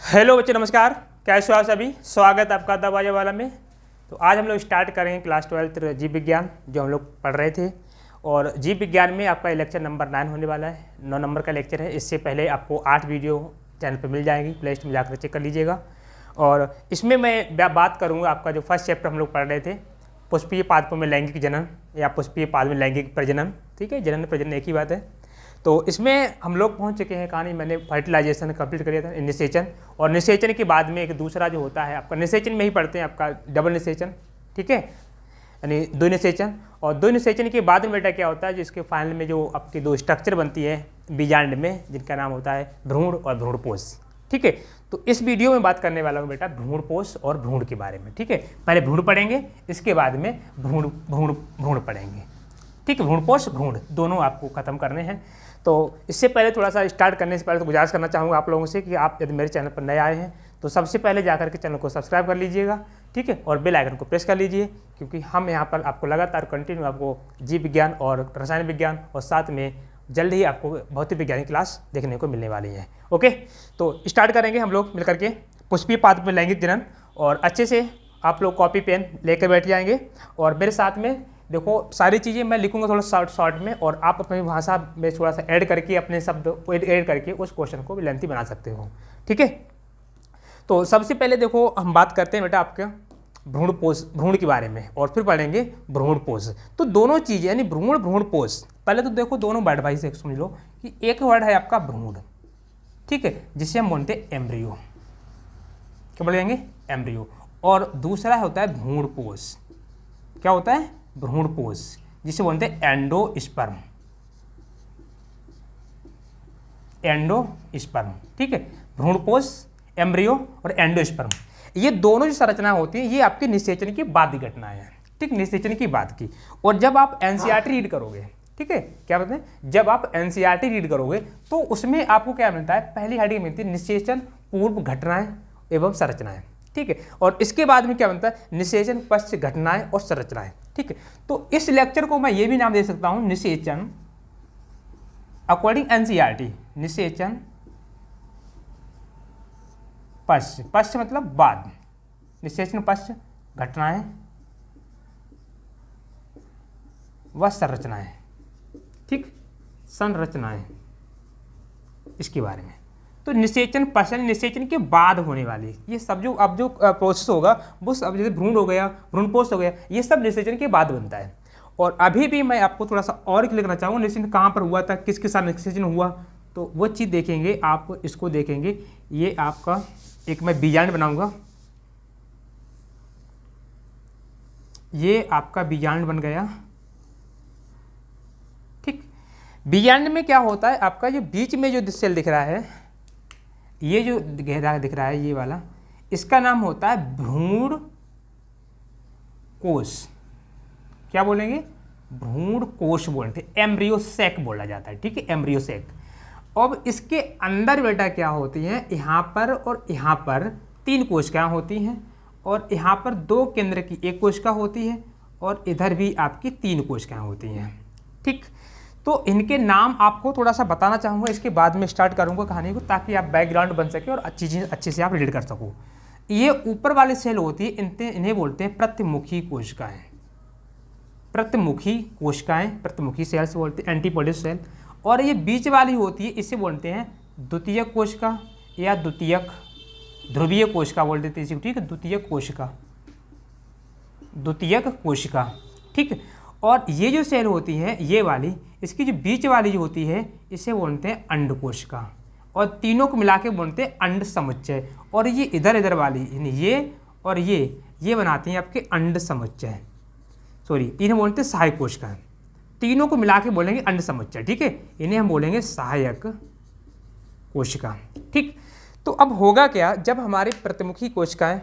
Hello बच्चे, नमस्कार। कैसे हो आप सभी? स्वागत है आपका दरवाजे वाला में। तो आज हम लोग स्टार्ट करेंगे क्लास 12 जीव विज्ञान जो हम लोग पढ़ रहे थे। और जीव विज्ञान में आपका लेक्चर नंबर 9 होने वाला है। 9 नंबर का लेक्चर है। इससे पहले आपको 8 वीडियो चैनल पर मिल जाएंगी, प्ले लिस्ट में जाकर चेक कर लीजिएगा। और इसमें मैं बात करूँगा आपका जो फर्स्ट चैप्टर हम लोग पढ़ रहे थे, पुष्पीय पादपों में लैंगिक जनन या पुष्पीय पाद में लैंगिक प्रजनन। ठीक है, जनन प्रजनन एक ही बात है। तो इसमें हम लोग पहुंच चुके हैं कहानी। मैंने फर्टिलाइजेशन कंप्लीट कर दिया था, निषेचन। और निषेचन के बाद में एक दूसरा जो होता है आपका, निषेचन में ही पढ़ते हैं आपका डबल निषेचन। ठीक है, यानी द्विनिषेचन। और द्विनिषेचन के बाद में बेटा क्या होता है, जिसके फाइनल में जो आपकी दो स्ट्रक्चर बनती है बीजांड में, जिनका नाम होता है भ्रूण और भ्रूणपोष। ठीक है, तो इस वीडियो में बात करने वाला हूँ बेटा भ्रूणपोष और भ्रूण के बारे में। ठीक है, पहले भ्रूण पढ़ेंगे, इसके बाद में भ्रूण भ्रूण भ्रूण पढ़ेंगे। ठीक है, भ्रूणपोष भ्रूण दोनों आपको खत्म करने हैं। तो इससे पहले थोड़ा सा स्टार्ट करने से पहले तो गुजारिश करना चाहूँगा आप लोगों से कि आप यदि मेरे चैनल पर नए आए हैं तो सबसे पहले जाकर के चैनल को सब्सक्राइब कर लीजिएगा। ठीक है, और बेल आइकन को प्रेस कर लीजिए, क्योंकि हम यहाँ पर आपको लगातार कंटिन्यू आपको जीव विज्ञान और रसायन विज्ञान और साथ में जल्द ही आपको भौतिक विज्ञान की क्लास देखने को मिलने वाली है। ओके, तो स्टार्ट करेंगे हम लोग मिलकर के पुष्पीय पाद में लैंगिक जनन। और अच्छे से आप लोग कॉपी पेन लेकर बैठ जाएंगे और मेरे साथ में देखो सारी चीज़ें मैं लिखूंगा थोड़ा शॉर्ट में, और आप अपनी भाषा में थोड़ा सा ऐड करके अपने शब्द ऐड करके उस क्वेश्चन को भी लेंथी बना सकते हो। ठीक है, तो सबसे पहले देखो हम बात करते हैं बेटा आपके भ्रूणपोष भ्रूण के बारे में, और फिर पढ़ेंगे भ्रूणपोष। तो दोनों चीज़ें यानी भ्रूण भ्रूणपोष, पहले तो देखो दोनों वर्ड भाई से समझ लो कि एक वर्ड है आपका भ्रूण, ठीक है, जिसे हम बोलते हैं एम्ब्रियो। क्या बोलेंगे? एम्ब्रियो। और दूसरा होता है भ्रूणपोष। क्या होता है? भ्रूणपोष, जिसे बोलते हैं एंडोस्पर्म। एंडोस्पर्म। ठीक है, भ्रूणपोष, एम्ब्रियो और एंडोस्पर्म, ये दोनों जो संरचना होती है ये आपके निषेचन की बाद की घटनाएं हैं। ठीक, निषेचन की बात की। और जब आप एनसीईआरटी रीड करोगे, ठीक है, क्या बोलते हैं, जब आप एनसीईआरटी रीड करोगे तो उसमें आपको क्या मिलता है, पहली हेडिंग मिलती है निषेचन पूर्व घटनाएं एवं संरचनाएं। ठीक है, और इसके बाद में क्या बनता है, निषेचन पश्च घटनाएं और संरचनाएं। ठीक है, तो इस लेक्चर को मैं ये भी नाम दे सकता हूं निषेचन अकॉर्डिंग एनसीईआरटी, निषेचन पश्च। पश्च मतलब बाद, निषेचन पश्च घटनाएं व संरचनाएं। ठीक, संरचनाएं इसके बारे में। तो निषेचन पश्च निषेचन के बाद होने वाली ये सब जो अब जो प्रोसेस होगा वो सब, जैसे भ्रूण हो गया, भ्रूणपोष हो गया, ये सब निषेचन के बाद बनता है। और अभी भी मैं आपको थोड़ा सा और क्लियर करना चाहूँगा, निषेचन कहाँ पर हुआ था, किसके साथ निषेचन हुआ, तो वो चीज़ देखेंगे आप, इसको देखेंगे। ये आपका एक मैं बीजांड बनाऊंगा, ये आपका बीजांड बन गया। ठीक, बीजांड में क्या होता है, आपका जो बीच में जो सेल दिख रहा है, ये जो गहरा दिख रहा है ये वाला, इसका नाम होता है भ्रूण कोश। क्या बोलेंगे? भ्रूण कोश बोलते हैं, एम्ब्रियोसेक बोला जाता है। ठीक है, एम्ब्रियोसेक। अब इसके अंदर बेटा क्या होती हैं, यहाँ पर और यहाँ पर 3 कोशिकाएं होती हैं, और यहाँ पर 2 केंद्र की 1 कोशिका होती है, और इधर भी आपकी 3 कोशिकाएं होती हैं। ठीक, तो इनके नाम आपको थोड़ा सा बताना चाहूँगा, इसके बाद में स्टार्ट करूँगा कहानी को, ताकि आप बैकग्राउंड बन सके और अच्छी चीज़ अच्छे से आप रीड कर सको। ये ऊपर वाले सेल होती है, इन्हें बोलते हैं प्रतिमुखी कोशिकाएं। प्रतिमुखी कोशिकाएं, प्रतिमुखी सेल्स बोलते हैं, एंटीपोडियल सेल। और ये बीच वाली होती है, इसे बोलते हैं द्वितीयक कोशिका या द्वितीयक ध्रुवीय कोशिका बोल देते हैं। ठीक है, द्वितीयक कोशिका, द्वितीयक कोशिका। ठीक, और ये जो सेल होती है ये वाली, इसकी जो बीच वाली जो होती है इसे बोलते हैं अंड कोशिका, और तीनों को मिला के बोलते हैं अंड समुच्चय। और ये इधर इधर वाली यानी ये और ये बनाती हैं आपके अंड समुच्चय, सॉरी इन्हें बोलते हैं सहायक कोशिका। तीनों को मिला के बोलेंगे अंड समुच्चय। ठीक है, इन्हें हम बोलेंगे सहायक कोशिका। ठीक, तो अब होगा क्या, जब हमारी प्रतिमुखी कोशिकाएं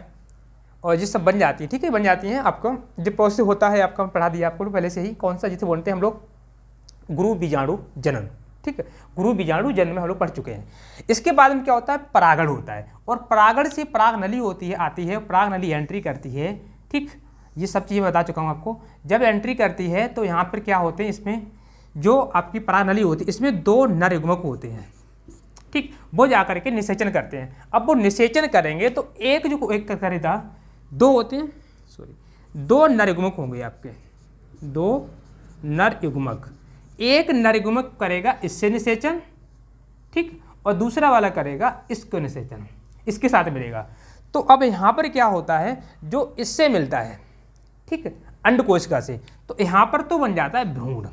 और ये सब बन जाती है, ठीक है, बन जाती हैं, आपको जो प्रोसेस होता है आपका पढ़ा दिया आपको पहले से ही, कौन सा, जिसे बोलते हैं हम लोग गुरु बीजाणु जनन। ठीक है, गुरु बीजाणु जनन में हम लोग पढ़ चुके हैं। इसके बाद में क्या होता है, परागण होता है, और परागण से पराग नली होती है, आती है, पराग नली एंट्री करती है। ठीक, ये सब चीज़ें बता चुका हूँ आपको। जब एंट्री करती है तो यहाँ पर क्या होते हैं, इसमें जो आपकी पराग नली होती है इसमें 2 नर युग्मक होते हैं। ठीक, वो जा करके निषेचन करते हैं। अब वो निषेचन करेंगे तो एक करेगा, दो होते हैं, दो नर युग्मक होंगे आपके, दो नर युग्मक, एक नर युग्मक करेगा इससे निषेचन, ठीक, और दूसरा वाला करेगा इसको निषेचन, इसके साथ मिलेगा। तो अब यहाँ पर क्या होता है, जो इससे मिलता है, ठीक, अंडकोशिका से, तो यहाँ पर तो बन जाता है भ्रूण,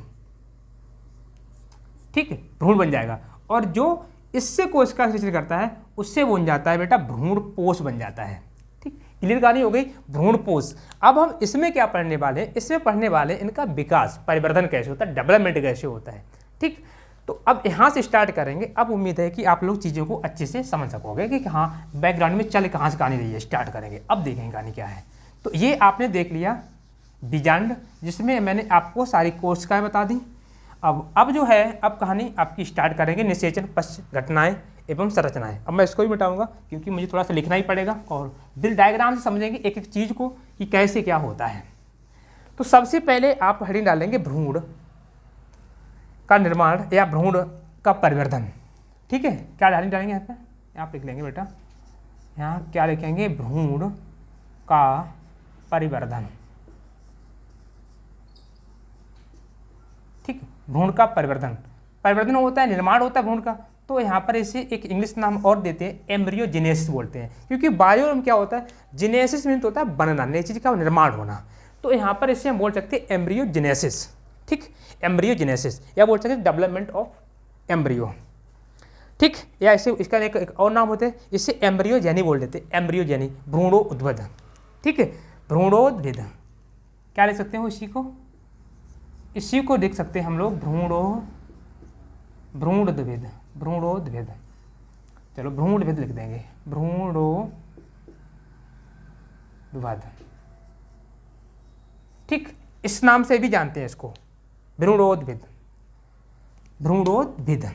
ठीक है, भ्रूण बन जाएगा, और जो इससे कोशिका निषेचन करता है उससे बन जाता है बेटा भ्रूण पोष बन जाता है। ठीक, क्लियर कहानी हो गई, भ्रूण पोष। अब हम इसमें क्या पढ़ने वाले हैं, इसमें पढ़ने वाले इनका विकास, परिवर्धन कैसे होता है, डेवलपमेंट कैसे होता है। ठीक, तो अब यहाँ से स्टार्ट करेंगे। अब उम्मीद है कि आप लोग चीज़ों को अच्छे से समझ सकोगे कि हाँ बैकग्राउंड में चल कहाँ से कहानी रही है। स्टार्ट करेंगे, अब देखेंगे कहानी क्या है। तो ये आपने देख लिया बीजांड, जिसमें मैंने आपको सारी कोशिकाएं बता दी। अब जो है, अब कहानी आपकी स्टार्ट करेंगे, निषेचन पश्च घटनाएं एवं संरचनाएं। अब मैं इसको भी बताऊंगा क्योंकि मुझे थोड़ा सा लिखना ही पड़ेगा, और दिल डायग्राम से समझेंगे एक एक चीज़ को कि कैसे क्या होता है। तो सबसे पहले आप हेडिंग डालेंगे भ्रूण का निर्माण या भ्रूण का परिवर्धन। ठीक है, क्या हेडिंग डालेंगे यहाँ पे, यहाँ लिख लेंगे बेटा, यहाँ क्या लिखेंगे, भ्रूण का परिवर्धन। ठीक, भ्रूण का परिवर्धन, परिवर्तन होता है, निर्माण होता है भ्रूण का। तो यहाँ पर इसे एक इंग्लिश नाम और देते हैं, एम्ब्रियोजेनेसिस बोलते हैं, क्योंकि बायो में क्या होता है, जेनेसिस मीन होता है बनना, नई चीज़ का निर्माण होना। तो यहाँ पर इसे हम बोल सकते हैं एम्ब्रियोजेनेसिस। ठीक, एम्ब्रियोजेनेसिस, या बोल सकते हैं डेवलपमेंट ऑफ एम्ब्रियो। ठीक, या इसे इसका एक और नाम होता है, इसे एम्ब्रियोजेनी बोल देते हैं, एम्ब्रियोजेनी, भ्रूणोद्भिद। ठीक है, भ्रूणोद्भिद क्या लिख सकते हो, इसी को देख सकते हैं हम लोग, भ्रूणोद्भिद, भ्रूणोद्भिद। चलो भ्रूणोद्भिद लिख देंगे, भ्रूणोद्भिद। ठीक, इस नाम से भी जानते हैं इसको, भ्रूणोद्भिद, भ्रूणोद्भिद।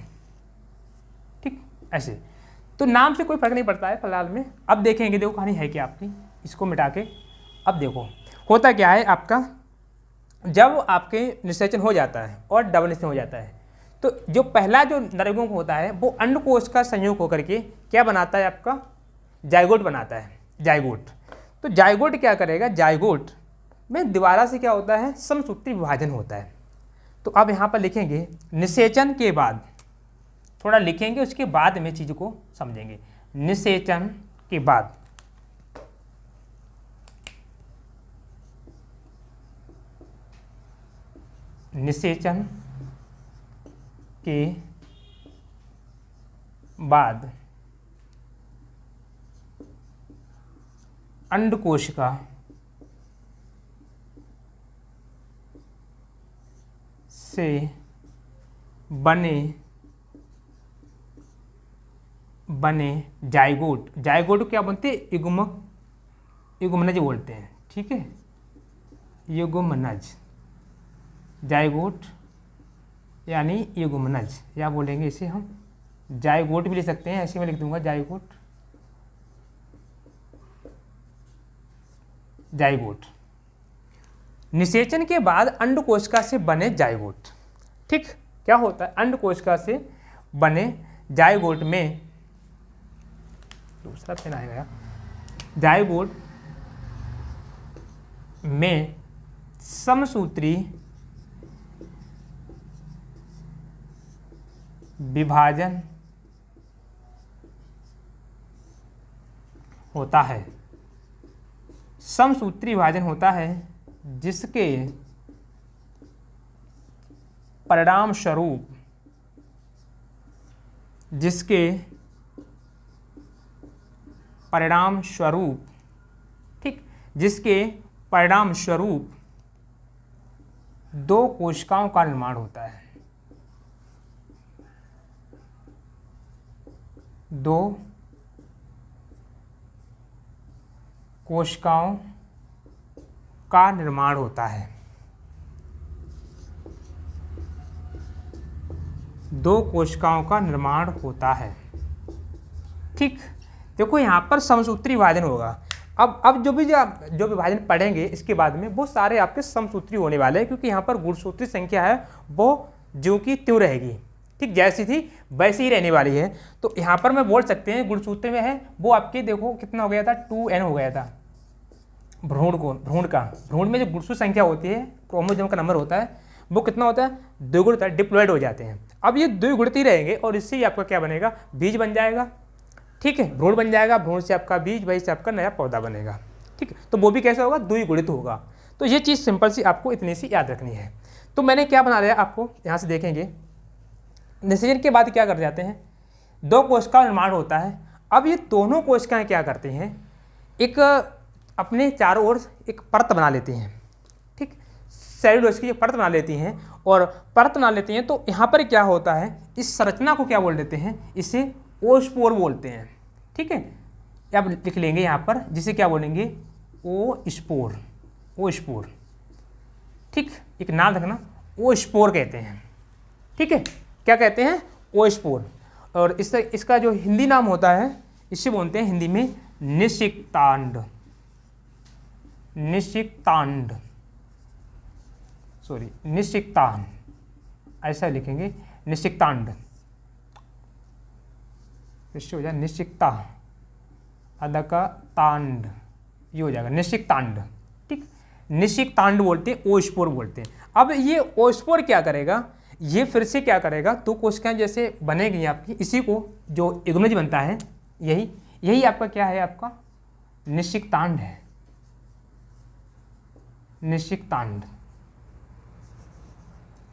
ठीक, ऐसे तो नाम से कोई फर्क नहीं पड़ता है फिलहाल में। अब देखेंगे, देखो कहानी है क्या आपकी, इसको मिटा के। अब देखो होता क्या है आपका, जब आपके निषेचन हो जाता है और डबल निषेचन हो जाता है, तो जो पहला जो नरयुग्मक होता है वो अंडकोश का संयोग होकर के क्या बनाता है, आपका जाइगोट बनाता है, जाइगोट। तो जाइगोट क्या करेगा, जाइगोट में दोबारा से क्या होता है, समसूत्री विभाजन होता है। तो अब यहाँ पर लिखेंगे निषेचन के बाद, थोड़ा लिखेंगे उसके बाद में चीज़ को समझेंगे। निषेचन के बाद, निषेचन के बाद अंडकोशिका से बने जाइगोट, जाइगोट क्या बनते हैं, युग्मक, युग्मनज बोलते हैं। ठीक है, युग्मनज, जाइगोट यानी युग्मनज, या बोलेंगे इसे हम जाइगोट भी लिख सकते हैं, ऐसे में लिख दूंगा जाइगोट, जाइगोट। निषेचन के बाद अंडकोशिका से बने जाइगोट। ठीक, क्या होता है, अंडकोशिका से बने जाइगोट में, दूसरा पेन आएगा, जाइगोट में समसूत्री विभाजन होता है, समसूत्री विभाजन होता है, जिसके परिणाम स्वरूप, ठीक, जिसके परिणाम स्वरूप दो कोशिकाओं का निर्माण होता है, दो कोशिकाओं का निर्माण होता है, दो कोशिकाओं का निर्माण होता है। ठीक, देखो यहाँ पर समसूत्री विभाजन होगा। अब जो विभाजन पढ़ेंगे इसके बाद में, वो सारे आपके समसूत्री होने वाले हैं, क्योंकि यहाँ पर गुणसूत्री संख्या है वो ज्यों की त्यों रहेगी। ठीक जैसी थी वैसी ही रहने वाली है। तो यहाँ पर मैं बोल सकते हैं गुणसूत्र में है वो आपके देखो कितना हो गया था 2n हो गया था भ्रूण में जो गुणसूत्र संख्या होती है क्रोमोसोम का नंबर होता है वो कितना होता है द्विगुणित होता है, डिप्लॉयड हो जाते हैं। अब ये द्विगुणित ही रहेंगे और इससे ही आपका क्या बनेगा बीज बन जाएगा। ठीक है, भ्रूण बन जाएगा, भ्रूण से आपका बीज, वही से आपका नया पौधा बनेगा। ठीक है, तो वो भी कैसे होगा द्विगुणित होगा। तो ये चीज़ सिंपल सी आपको इतनी सी याद रखनी है। तो मैंने क्या बना लिया आपको यहाँ से देखेंगे, निषेचन के बाद क्या कर जाते हैं 2 कोशिका का निर्माण होता है। अब ये दोनों कोशिकाएं क्या करती हैं एक अपने चारों ओर एक परत बना लेती हैं। ठीक, सेल्यूलोज की परत बना लेती हैं और परत बना लेती हैं। तो यहाँ पर क्या होता है इस संरचना को क्या बोल देते हैं, इसे ओस्पोर बोलते हैं। ठीक है, अब लिख लेंगे यहाँ पर जिसे क्या बोलेंगे ओस्पोर। ओस्पोर, ठीक, एक नाम रखना ओस्पोर कहते हैं। ठीक है, क्या कहते हैं ओस्पोर। और इसका जो हिंदी नाम होता है इसे बोलते हैं हिंदी में निषिक्तांड। निषिक्तांड, सॉरी निषिक्तांड, ऐसा लिखेंगे निषिक्तांड, इससे हो जाए निषिक्ता अदका तांड, ये हो जाएगा निषिक्तांड। ठीक, निषिक्तांड बोलते हैं, ओस्पोर बोलते हैं। अब ये ओस्पोर क्या करेगा, ये फिर से क्या करेगा 2 कोशिकाएं जैसे बनेगी आपकी, इसी को जो युग्मज बनता है यही आपका क्या है आपका निषिक्तांड है। निषिक्तांड,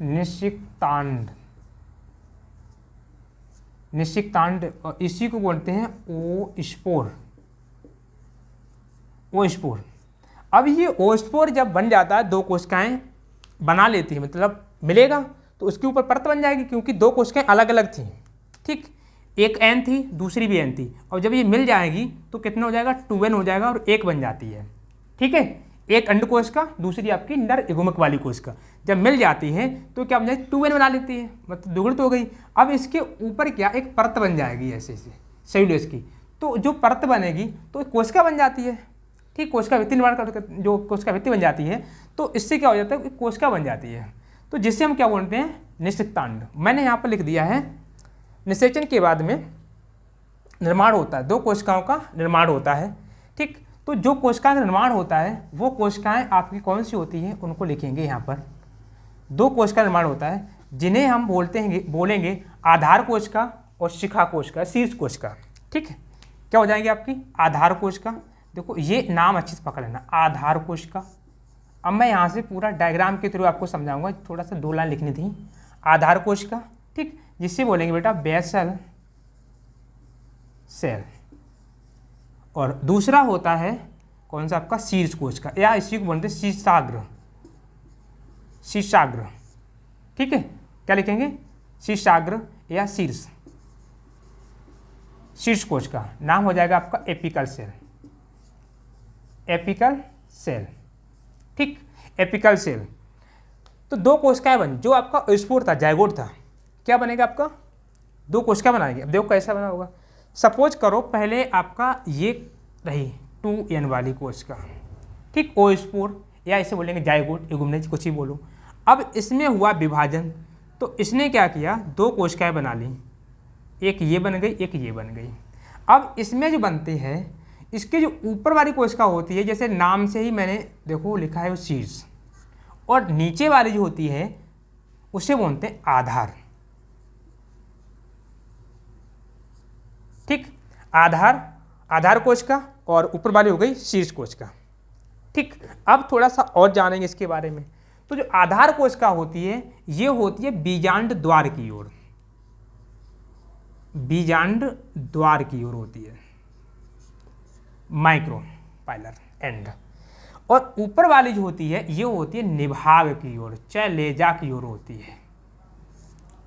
निषिक्तांड, निषिक्तांड, और इसी को बोलते हैं ओस्पोर। ओस्पोर, अब ये ओस्पोर जब बन जाता है 2 कोशिकाएं बना लेती है, मतलब मिलेगा तो उसके ऊपर परत बन जाएगी, क्योंकि 2 कोशिकाएं अलग अलग थी। ठीक, एक n थी दूसरी भी n थी, और जब ये मिल जाएगी तो कितना हो जाएगा 2n हो जाएगा और एक बन जाती है। ठीक है, एक अंड कोशिका दूसरी आपकी नर युग्मक वाली कोशिका जब मिल जाती है तो क्या बन जाएगी 2n बना लेती है, मतलब दुगुणित हो गई। अब इसके ऊपर क्या एक परत बन जाएगी ऐसे से सेल्यूलोज की, तो जो परत बनेगी तो कोशिका बन जाती है। ठीक, कोशिका भित्ति निर्माण जो कोशिका भित्ति बन जाती है तो इससे क्या हो जाता है कोशिका बन जाती है, तो जिससे हम क्या बोलते हैं निषिक्तांड। मैंने यहाँ पर लिख दिया है निषेचन के बाद में निर्माण होता है 2 कोशिकाओं का निर्माण होता है। ठीक, तो जो कोशिका का निर्माण होता है वो कोशिकाएं आपकी कौन सी होती हैं उनको लिखेंगे यहाँ पर। 2 कोशिका निर्माण होता है जिन्हें हम बोलेंगे आधार कोशिका और शिखा कोशिका, शीर्ष कोशिका। ठीक है, क्या हो जाएंगे आपकी आधार कोशिका, देखो ये नाम अच्छे से पकड़ लेना आधार कोशिका। अब मैं यहाँ से पूरा डायग्राम के थ्रू आपको समझाऊंगा, थोड़ा सा 2 लाइन लिखनी थी। आधार कोशिका, ठीक, जिससे बोलेंगे बेटा बेसल सेल, और दूसरा होता है कौन सा आपका शीर्ष कोशिका, या इसी को बोलते हैं शीर्षाग्र। शीर्षाग्र, ठीक है, क्या लिखेंगे शीर्षाग्र या शीर्ष। शीर्ष कोशिका नाम हो जाएगा आपका एपिकल सेल। एपिकल सेल, ठीक, एपिकल सेल। तो 2 कोशिकाएं बनी, जो आपका ओस्पोर था जायगोट था, क्या बनेगा आपका 2 कोशिका बनाएंगे। अब देखो कैसा बना होगा, सपोज करो पहले आपका ये रही 2n वाली कोशिका, ठीक, ओस्पोर या इसे बोलेंगे जायगोट युग्मनज कुछ ही बोलो। अब इसमें हुआ विभाजन, तो इसने क्या किया 2 कोशिकाएं बना ली, एक ये बन गई एक ये बन गई। अब इसमें जो बनती है इसके जो ऊपर वाली कोशिका होती है, जैसे नाम से ही मैंने देखो लिखा है वो शीर्ष, और नीचे वाली जो होती है उसे बोलते हैं आधार। ठीक, आधार कोशिका और ऊपर वाली हो गई शीर्ष कोशिका। ठीक, अब थोड़ा सा और जानेंगे इसके बारे में। तो जो आधार कोशिका होती है ये होती है बीजांड द्वार की ओर, बीजांड द्वार की ओर होती है, माइक्रोपाइलर एंड। और ऊपर वाली जो होती है ये होती है निभाग की ओर, चाहे लेजा की ओर होती है।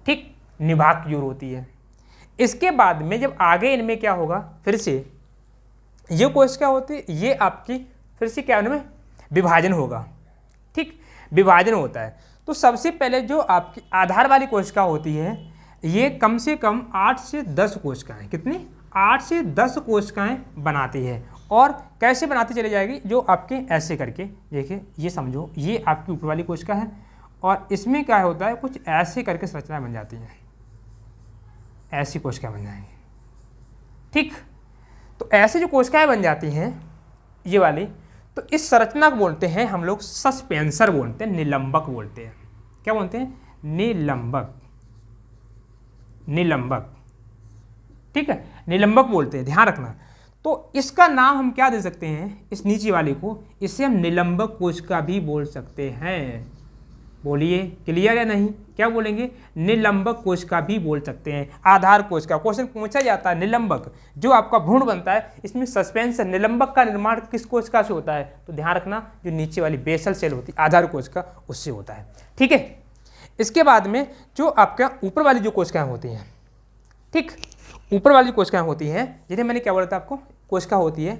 ठीक, निभाग की ओर होती है। इसके बाद में जब आगे इनमें क्या होगा, फिर से ये कोशिका होती है, ये आपकी फिर से क्या इनमें विभाजन होगा। ठीक, विभाजन होता है। तो सबसे पहले जो आपकी आधार वाली कोशिका होती है ये कम से कम 8 से 10 कोशिकाएं, कितनी 8 से 10 कोशिकाएं बनाती है। और कैसे बनाती चली जाएगी, जो आपके ऐसे करके देखिए, ये समझो ये आपकी ऊपर वाली कोशिका है और इसमें क्या होता है कुछ ऐसे करके संरचनाएं बन जाती हैं। ऐसी कोशिकाएं बन जाएंगी। ठीक, तो ऐसे जो कोशिकाएं बन जाती हैं ये वाली, तो इस संरचना को बोलते हैं हम लोग सस्पेंसर बोलते हैं, निलंबक बोलते हैं। क्या बोलते हैं? निलंबक। निलंबक, ठीक है, निलंबक बोलते हैं, ध्यान रखना। तो इसका नाम हम क्या दे सकते हैं इस नीचे वाले को? इसे हम निलंबक कोशिका भी बोल सकते हैं। बोलिए, क्लियर है नहीं? क्या बोलेंगे? निलंबक कोशिका भी बोल सकते हैं। आधार कोशिका, क्वेश्चन पूछा जाता है निलंबक जो आपका भ्रूण बनता है, इसमें सस्पेंसर निलंबक का निर्माण किस कोशिका से होता है? तो ध्यान रखना, जो नीचे वाली बेसल सेल होती है आधार कोशिका, उससे होता है। ठीक है, इसके बाद में जो आपका ऊपर वाली जो कोशिकाएं होती हैं, ठीक, ऊपर वाली कोशिकाएं होती हैं जिन्हें मैंने क्या बोला था आपको? कोशिका होती है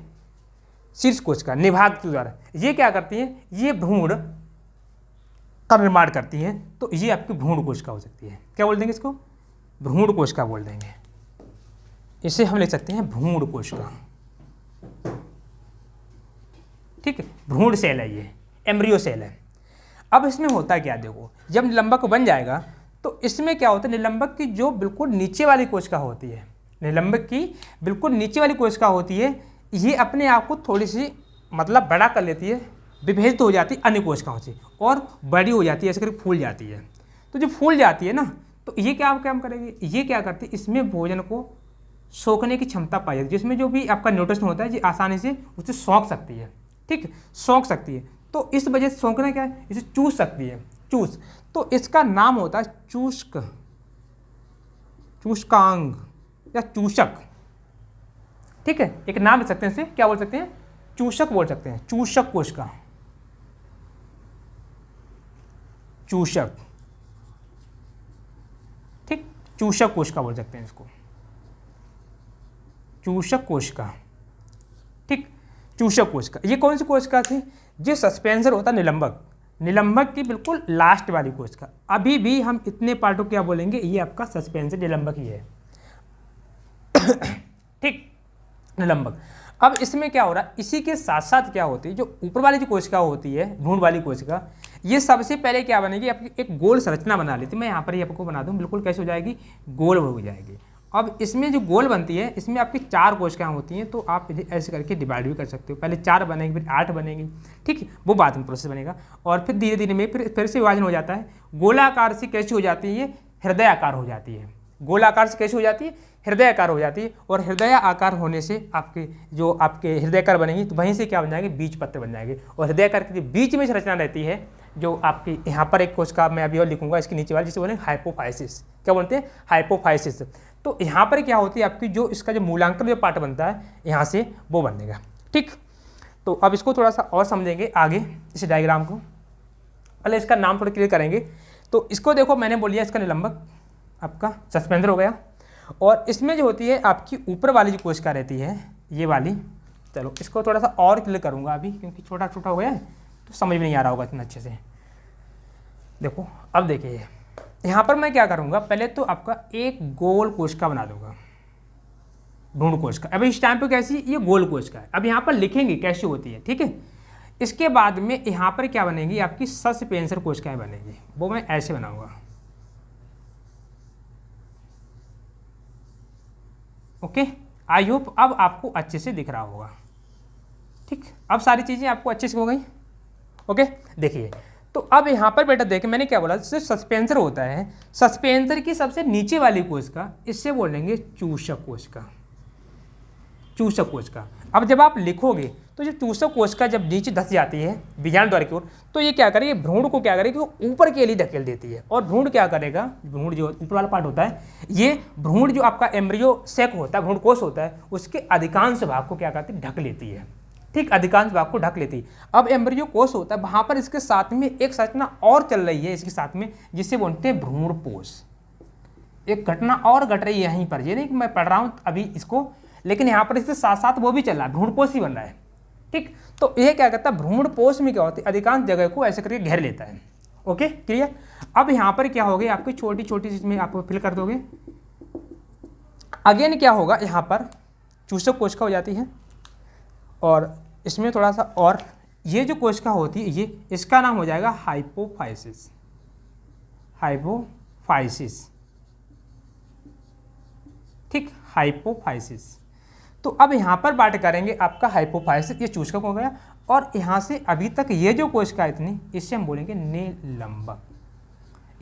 शीर्ष कोशिका, निभाग के द्वारा। ये क्या करती हैं? ये भ्रूण का निर्माण करती हैं। तो ये आपकी भ्रूण कोशिका हो सकती है। क्या बोल देंगे इसको? भ्रूण कोशिका बोल देंगे। इसे हम लिख सकते हैं भ्रूण कोशिका। ठीक है, भ्रूण सेल है ये, एम्ब्रियो सेल है। अब इसमें होता क्या, देखो, जब निलंबक बन जाएगा तो इसमें क्या होता है? निलंबक की जो बिल्कुल नीचे वाली कोशिका होती है, निलंबक की बिल्कुल नीचे वाली कोशिका होती है, ये अपने आप को थोड़ी सी मतलब बड़ा कर लेती है, विभेदित हो जाती है अन्य कोशिकाओं से और बड़ी हो जाती है, ऐसे करके फूल जाती है। तो जब फूल जाती है ना, तो ये क्या काम करेगी? ये क्या करती है? इसमें भोजन को सोखने की क्षमता पाई जाती है, जिसमें जो भी आपका न्यूट्रिशन होता है ये आसानी से उसे सोख सकती है। ठीक, सोख सकती है। तो इस वजह से सोखना क्या है? इसे चूस सकती है, चूस। तो इसका नाम होता है चूष्क, चूष्कांग या चूषक। ठीक है, एक नाम लिख सकते हैं इसे, क्या बोल सकते हैं? चूषक बोल सकते हैं, चूषक कोशिका, चूषक। ठीक, चूषक कोशिका बोल सकते हैं इसको, चूषक कोशिका। ठीक, चूषक कोशिका। ये कौन सी कोशिका थी? जो सस्पेंसर होता है निलंबक, निलंबक की बिल्कुल लास्ट वाली कोशिका। अभी भी हम इतने पार्टों क्या बोलेंगे? ये आपका सस्पेंसर निलंबक ही है। ठीक, निलंबक। अब इसमें क्या हो रहा है? इसी के साथ साथ क्या होती है, जो ऊपर वाली जो कोशिका होती है, भ्रूण वाली कोशिका, ये सबसे पहले क्या बनेगी? आपकी एक गोल संरचना बना लेती है। मैं यहाँ पर ही आपको बना दूँ, बिल्कुल कैसे हो जाएगी? गोल हो जाएगी। अब इसमें जो गोल बनती है, इसमें आपकी 4 कोशिकाएं होती हैं, तो आप ऐसे करके डिवाइड भी कर सकते हो। पहले 4 बनेगी, फिर 8 बनेगी। ठीक है, वो बाद में प्रोसेस बनेगा। और फिर धीरे धीरे में फिर से विभाजन हो जाता है। गोलाकार से कैसी हो जाती है? ये हृदय आकार हो जाती है। गोलाकार से कैसी हो जाती है? हृदय आकार हो जाती है। और हृदय आकार होने से आपके जो आपके हृदयकार बनेंगी, तो वहीं से क्या बन जाएंगे? बीज पत्र बन जाएंगे। और हृदयकार के बीच में संरचना रहती है, जो आपकी यहाँ पर एक कोशिका मैं अभी और लिखूंगा इसके नीचे वाली, जिसे बोलेंगे हाइपोफाइसिस। क्या बोलते हैं? हाइपोफाइसिस। तो यहाँ पर क्या होती है आपकी, जो इसका जो मूलांकन जो पार्ट बनता है यहाँ से, वो बनेगा। ठीक, तो अब इसको थोड़ा सा और समझेंगे आगे, इस डायग्राम को। पहले इसका नाम थोड़ा क्लियर करेंगे। तो इसको देखो, मैंने बोल दिया इसका निलंबक आपका सस्पेंसर हो गया। और इसमें जो होती है आपकी ऊपर वाली जो कोशिका रहती है, ये वाली, चलो इसको थोड़ा सा और क्लियर करूँगा अभी, क्योंकि छोटा छोटा हो गया है तो समझ में नहीं आ रहा होगा इतना अच्छे से। देखो, अब देखिए यहाँ पर मैं क्या करूँगा, पहले तो आपका एक गोल कोशिका बना दूंगा, भ्रूण कोशिका। अभी इस टाइम पे कैसी? ये गोल कोशिका है। अब यहाँ पर लिखेंगे कैसी होती है, ठीक है। इसके बाद में यहाँ पर क्या बनेगी? आपकी सस्पेंसर कोशिकाएं बनेगी, वो मैं ऐसे बनाऊंगा। ओके, आई होप अब आपको अच्छे से दिख रहा होगा। ठीक, अब सारी चीज़ें आपको अच्छे से हो गई। ओके, देखिए, तो अब यहाँ पर बेटा देखिए, मैंने क्या बोला? जैसे सस्पेंसर होता है, सस्पेंसर की सबसे नीचे वाली कोशिका, इससे बोलेंगे चूषक कोशिका, चूषक कोशिका। अब जब आप लिखोगे तो जब चूषक कोशिका जब नीचे धस जाती है बीजाणु द्वार की ओर, तो ये क्या करेगी? भ्रूण को क्या करेगी? वो ऊपर के लिए धकेल देती है। और भ्रूण क्या करेगा? भ्रूण जो ऊपर वाला पार्ट होता है, ये भ्रूण जो आपका एम्ब्रियो सेक होता है, भ्रूण कोश होता है, उसके अधिकांश भाग को क्या करती है? ढक लेती है। ठीक, अधिकांश भाग को ढक लेती है। अब एम्ब्रियो कोश होता है, वहाँ पर इसके साथ में एक संरचना और चल रही है इसके साथ में, जिससे बोलते हैं भ्रूणपोष। एक घटना और घट रही है यहीं पर, ये नहीं कि मैं पढ़ रहा हूँ अभी इसको, लेकिन यहाँ पर इसके साथ साथ वो भी चल रहा है, भ्रूणपोष ही बन रहा है। ठीक, तो ये क्या करता है? भ्रूणपोष में क्या होता है? अधिकांश जगह को ऐसे करके घेर लेता है। Okay, clear. अब यहाँ पर क्या होगा? आपकी छोटी छोटी चीज में आप फिल कर दोगे। अगेन क्या होगा? यहाँ पर चूषक कोशिका हो जाती है, और इसमें थोड़ा सा और, ये जो कोशिका होती है, ये इसका नाम हो जाएगा हाइपोफाइसिस, हाइपोफाइसिस। ठीक, हाइपोफाइसिस। तो अब यहाँ पर बात करेंगे आपका हाइपोफाइसिस, ये चूषक हो गया। और यहाँ से अभी तक ये जो कोशिका इतनी, इससे हम बोलेंगे निलंबक।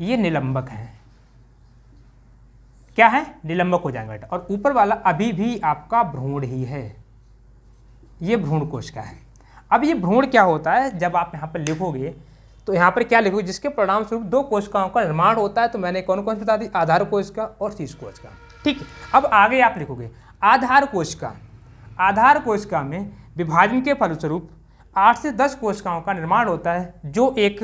ये निलंबक है, क्या है, निलंबक हो जाएंगे बेटा। और ऊपर वाला अभी भी आपका भ्रूण ही है, ये भ्रूण कोशिका है। अब ये भ्रूण क्या होता है, जब आप यहाँ पर लिखोगे तो यहाँ पर क्या लिखोगे, जिसके परिणाम स्वरूप दो कोशिकाओं का निर्माण होता है। तो मैंने कौन कौन सी बता दी, आधार कोशिका और शीर्ष कोशिका। ठीक, अब आगे आप लिखोगे आधार कोशिका। आधार कोशिका में विभाजन के फलस्वरूप 8 से 10 कोशिकाओं का निर्माण होता है, जो एक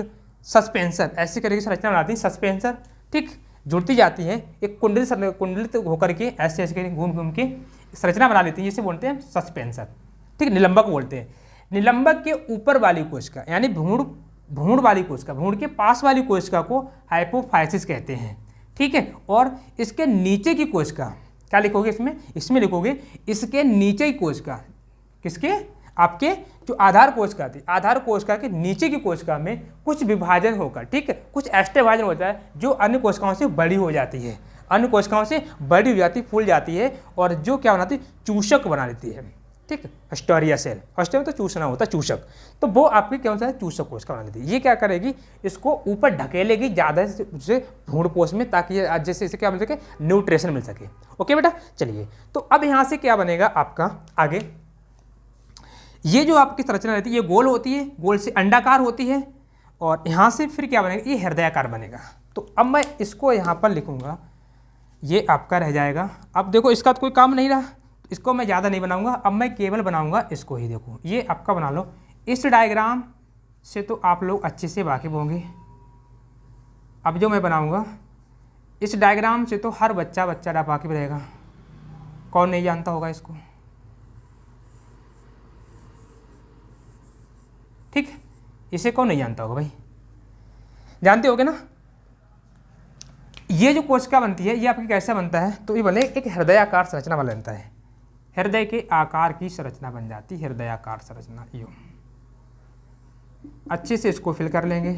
सस्पेंसर ऐसी करके संरचना बनाती है, सस्पेंसर। ठीक, जुड़ती जाती है, एक कुंडलित होकर के ऐसे ऐसे करके घूम घूम के संरचना बना लेती है, जिसे बोलते हैं सस्पेंसर। ठीक, निलंबक बोलते हैं। निलंबक के ऊपर वाली कोशिका यानी भ्रूण वाली कोशिका, भ्रूण के पास वाली कोशिका को हाइपोफाइसिस कहते हैं। ठीक है, और इसके नीचे की कोशिका क्या लिखोगे इसमें लिखोगे इसके नीचे की कोशिका, किसके, आपके जो आधार कोशिका थी, आधार कोशिका के नीचे की कोशिका में कुछ विभाजन होकर, ठीक है, कुछ ऐसे विभाजन होता है जो अन्य कोशिकाओं से बड़ी हो जाती है, अन्य कोशिकाओं से बड़ी हो जाती, फूल जाती है, और जो क्या बनाती, चूषक बना लेती है। ठीक है, अस्टोरिया सेल, अस्टोरिया तो चूसना होता है, चूषक, तो वो आपकी क्या होता है, चूषक कोशिका बना लेती है। ये क्या करेगी, इसको ऊपर ढकेलेगी ज़्यादा से भ्रूणपोष में, ताकि जैसे इसे क्या मिल सके, न्यूट्रिशन मिल सके। ओके बेटा, चलिए, तो अब यहाँ से क्या बनेगा आपका आगे, ये जो आपकी संरचना रहती है ये गोल होती है, गोल से अंडाकार होती है, और यहाँ से फिर क्या बनेगा, ये हृदयाकार बनेगा। तो अब मैं इसको यहाँ पर लिखूँगा, ये आपका रह जाएगा। अब देखो इसका तो कोई काम नहीं रहा, इसको मैं ज़्यादा नहीं बनाऊंगा, अब मैं केवल बनाऊंगा इसको ही। देखो ये आपका बना लो, इस डायग्राम से तो आप लोग अच्छे से वाकिफ होंगे। अब जो मैं बनाऊंगा इस डायग्राम से तो हर बच्चा वाकिफ रहेगा, कौन नहीं जानता होगा इसको। ठीक, इसे कौन नहीं जानता होगा भाई, जानते होगे ना। ये जो कोशिका बनती है ये आपकी कैसा बनता है, तो ये बने एक हृदयाकार संरचना वाला बनता है, हृदय के आकार की संरचना बन जाती है, हृदयाकार संरचना। यूं अच्छे से इसको फिल कर लेंगे।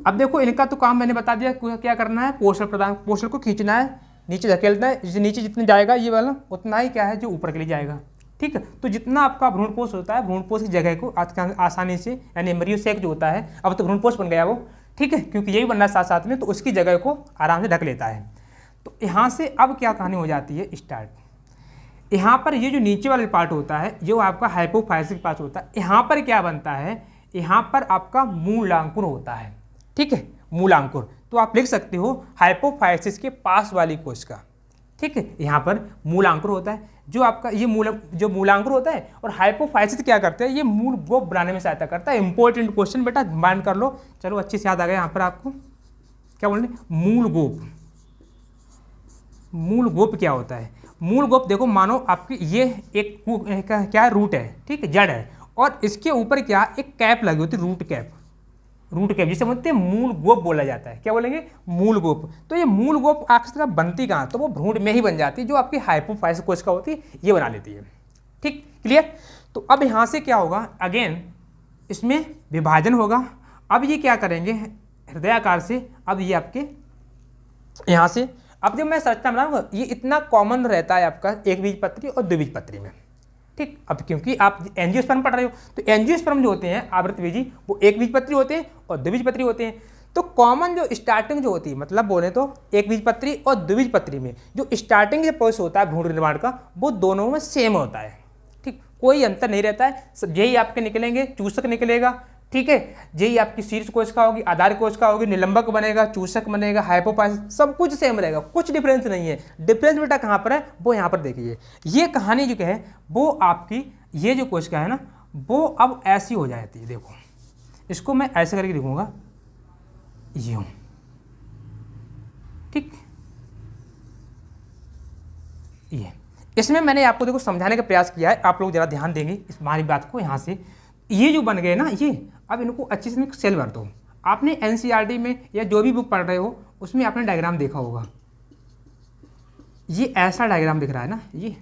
अब देखो इनका तो काम मैंने बता दिया, क्या करना है, पोषण प्रदान, पोषण को खींचना है, नीचे धकेलना है, नीचे जितने जाएगा ये वाला उतना ही क्या है जो ऊपर के लिए जाएगा। ठीक है, तो जितना आपका भ्रूणपोष होता है, भ्रूणपोष की जगह को आसानी से, यानी एम्ब्रियो सैक जो होता है, अब तो भ्रूणपोष बन गया वो, ठीक है, क्योंकि यही बनना साथ साथ में, तो उसकी जगह को आराम से ढक लेता है। तो यहाँ से अब क्या कहानी हो जाती है स्टार्ट। यहाँ पर ये जो नीचे वाला पार्ट होता है, जो आपका हाइपोफाइसिस पार्ट होता है, यहाँ पर क्या बनता है, यहाँ पर आपका मूलांकुर होता है। ठीक है, मूलांकुर, तो आप लिख सकते हो हाइपोफाइसिस के पास वाली कोशिका। ठीक है, यहाँ पर मूलांकुर होता है, जो आपका ये मूलांकुर होता है। और हाइपोफाइसिस क्या करते हैं, ये मूल गोप बनाने में सहायता करता है। इंपॉर्टेंट क्वेश्चन बेटा, माइंड कर लो, चलो अच्छे से याद आ गया। यहाँ पर आपको क्या बोलने, मूल गोप। मूल गोप क्या होता है, मूल गोप देखो, मानो आपकी ये एक क्या रूट है, ठीक है, जड़ है, और इसके ऊपर क्या एक कैप लगी होती है, रूट कैप, जिसे बोलते हैं मूल गोप बोला जाता है। क्या बोलेंगे, मूल गोप। तो ये मूल गोप आखिर बनती कहाँ, तो वो भ्रूण में ही बन जाती है, जो आपकी हाइपोफाइसिस कोशिका होती है ये बना लेती है। ठीक, क्लियर। तो अब यहाँ से क्या होगा, अगेन इसमें विभाजन होगा। अब ये क्या करेंगे हृदयाकार से, अब ये आपके यहाँ से, अब जब मैं संरचना बनाऊंगा, ये इतना कॉमन रहता है आपका एक बीजपत्री और द्विबीजपत्री में। ठीक, अब क्योंकि आप एंजियोस्पर्म पढ़ रहे हो, तो एंजियोस्पर्म जो होते हैं आवृतबीजी, वो एक बीजपत्री होते हैं और द्विबीजपत्री होते हैं। तो कॉमन जो स्टार्टिंग जो होती है, मतलब बोले तो एक बीजपत्री और द्विबीजपत्री में जो स्टार्टिंग प्रोसेस होता है भ्रूण निर्माण का, वो दोनों में सेम होता है। ठीक, कोई अंतर नहीं रहता है, यही आपके निकलेंगे, चूषक निकलेगा। ठीक है, यही आपकी शीर्ष कोशिका होगी, आधार कोशिका होगी, निलंबक बनेगा, चूषक बनेगा, हाइपोफाइसिस, सब कुछ सेम रहेगा, कुछ डिफरेंस नहीं है। डिफरेंस बेटा कहाँ पर है, वो यहाँ पर देखिए। ये कहानी जो है वो आपकी ये जो कोशिका है ना, वो अब ऐसी हो जाती है। देखो इसको मैं ऐसे करके लिखूंगा, यूं। ठीक, ये इसमें मैंने आपको देखो समझाने का प्रयास किया है, आप लोग जरा ध्यान देंगे इस हमारी बात को। यहाँ से ये जो बन गए ना, ये अब इनको अच्छे से सेल भर दो। आपने एनसीईआरटी में या जो भी बुक पढ़ रहे हो उसमें आपने डायग्राम देखा होगा, ये ऐसा डायग्राम दिख रहा है ना, ये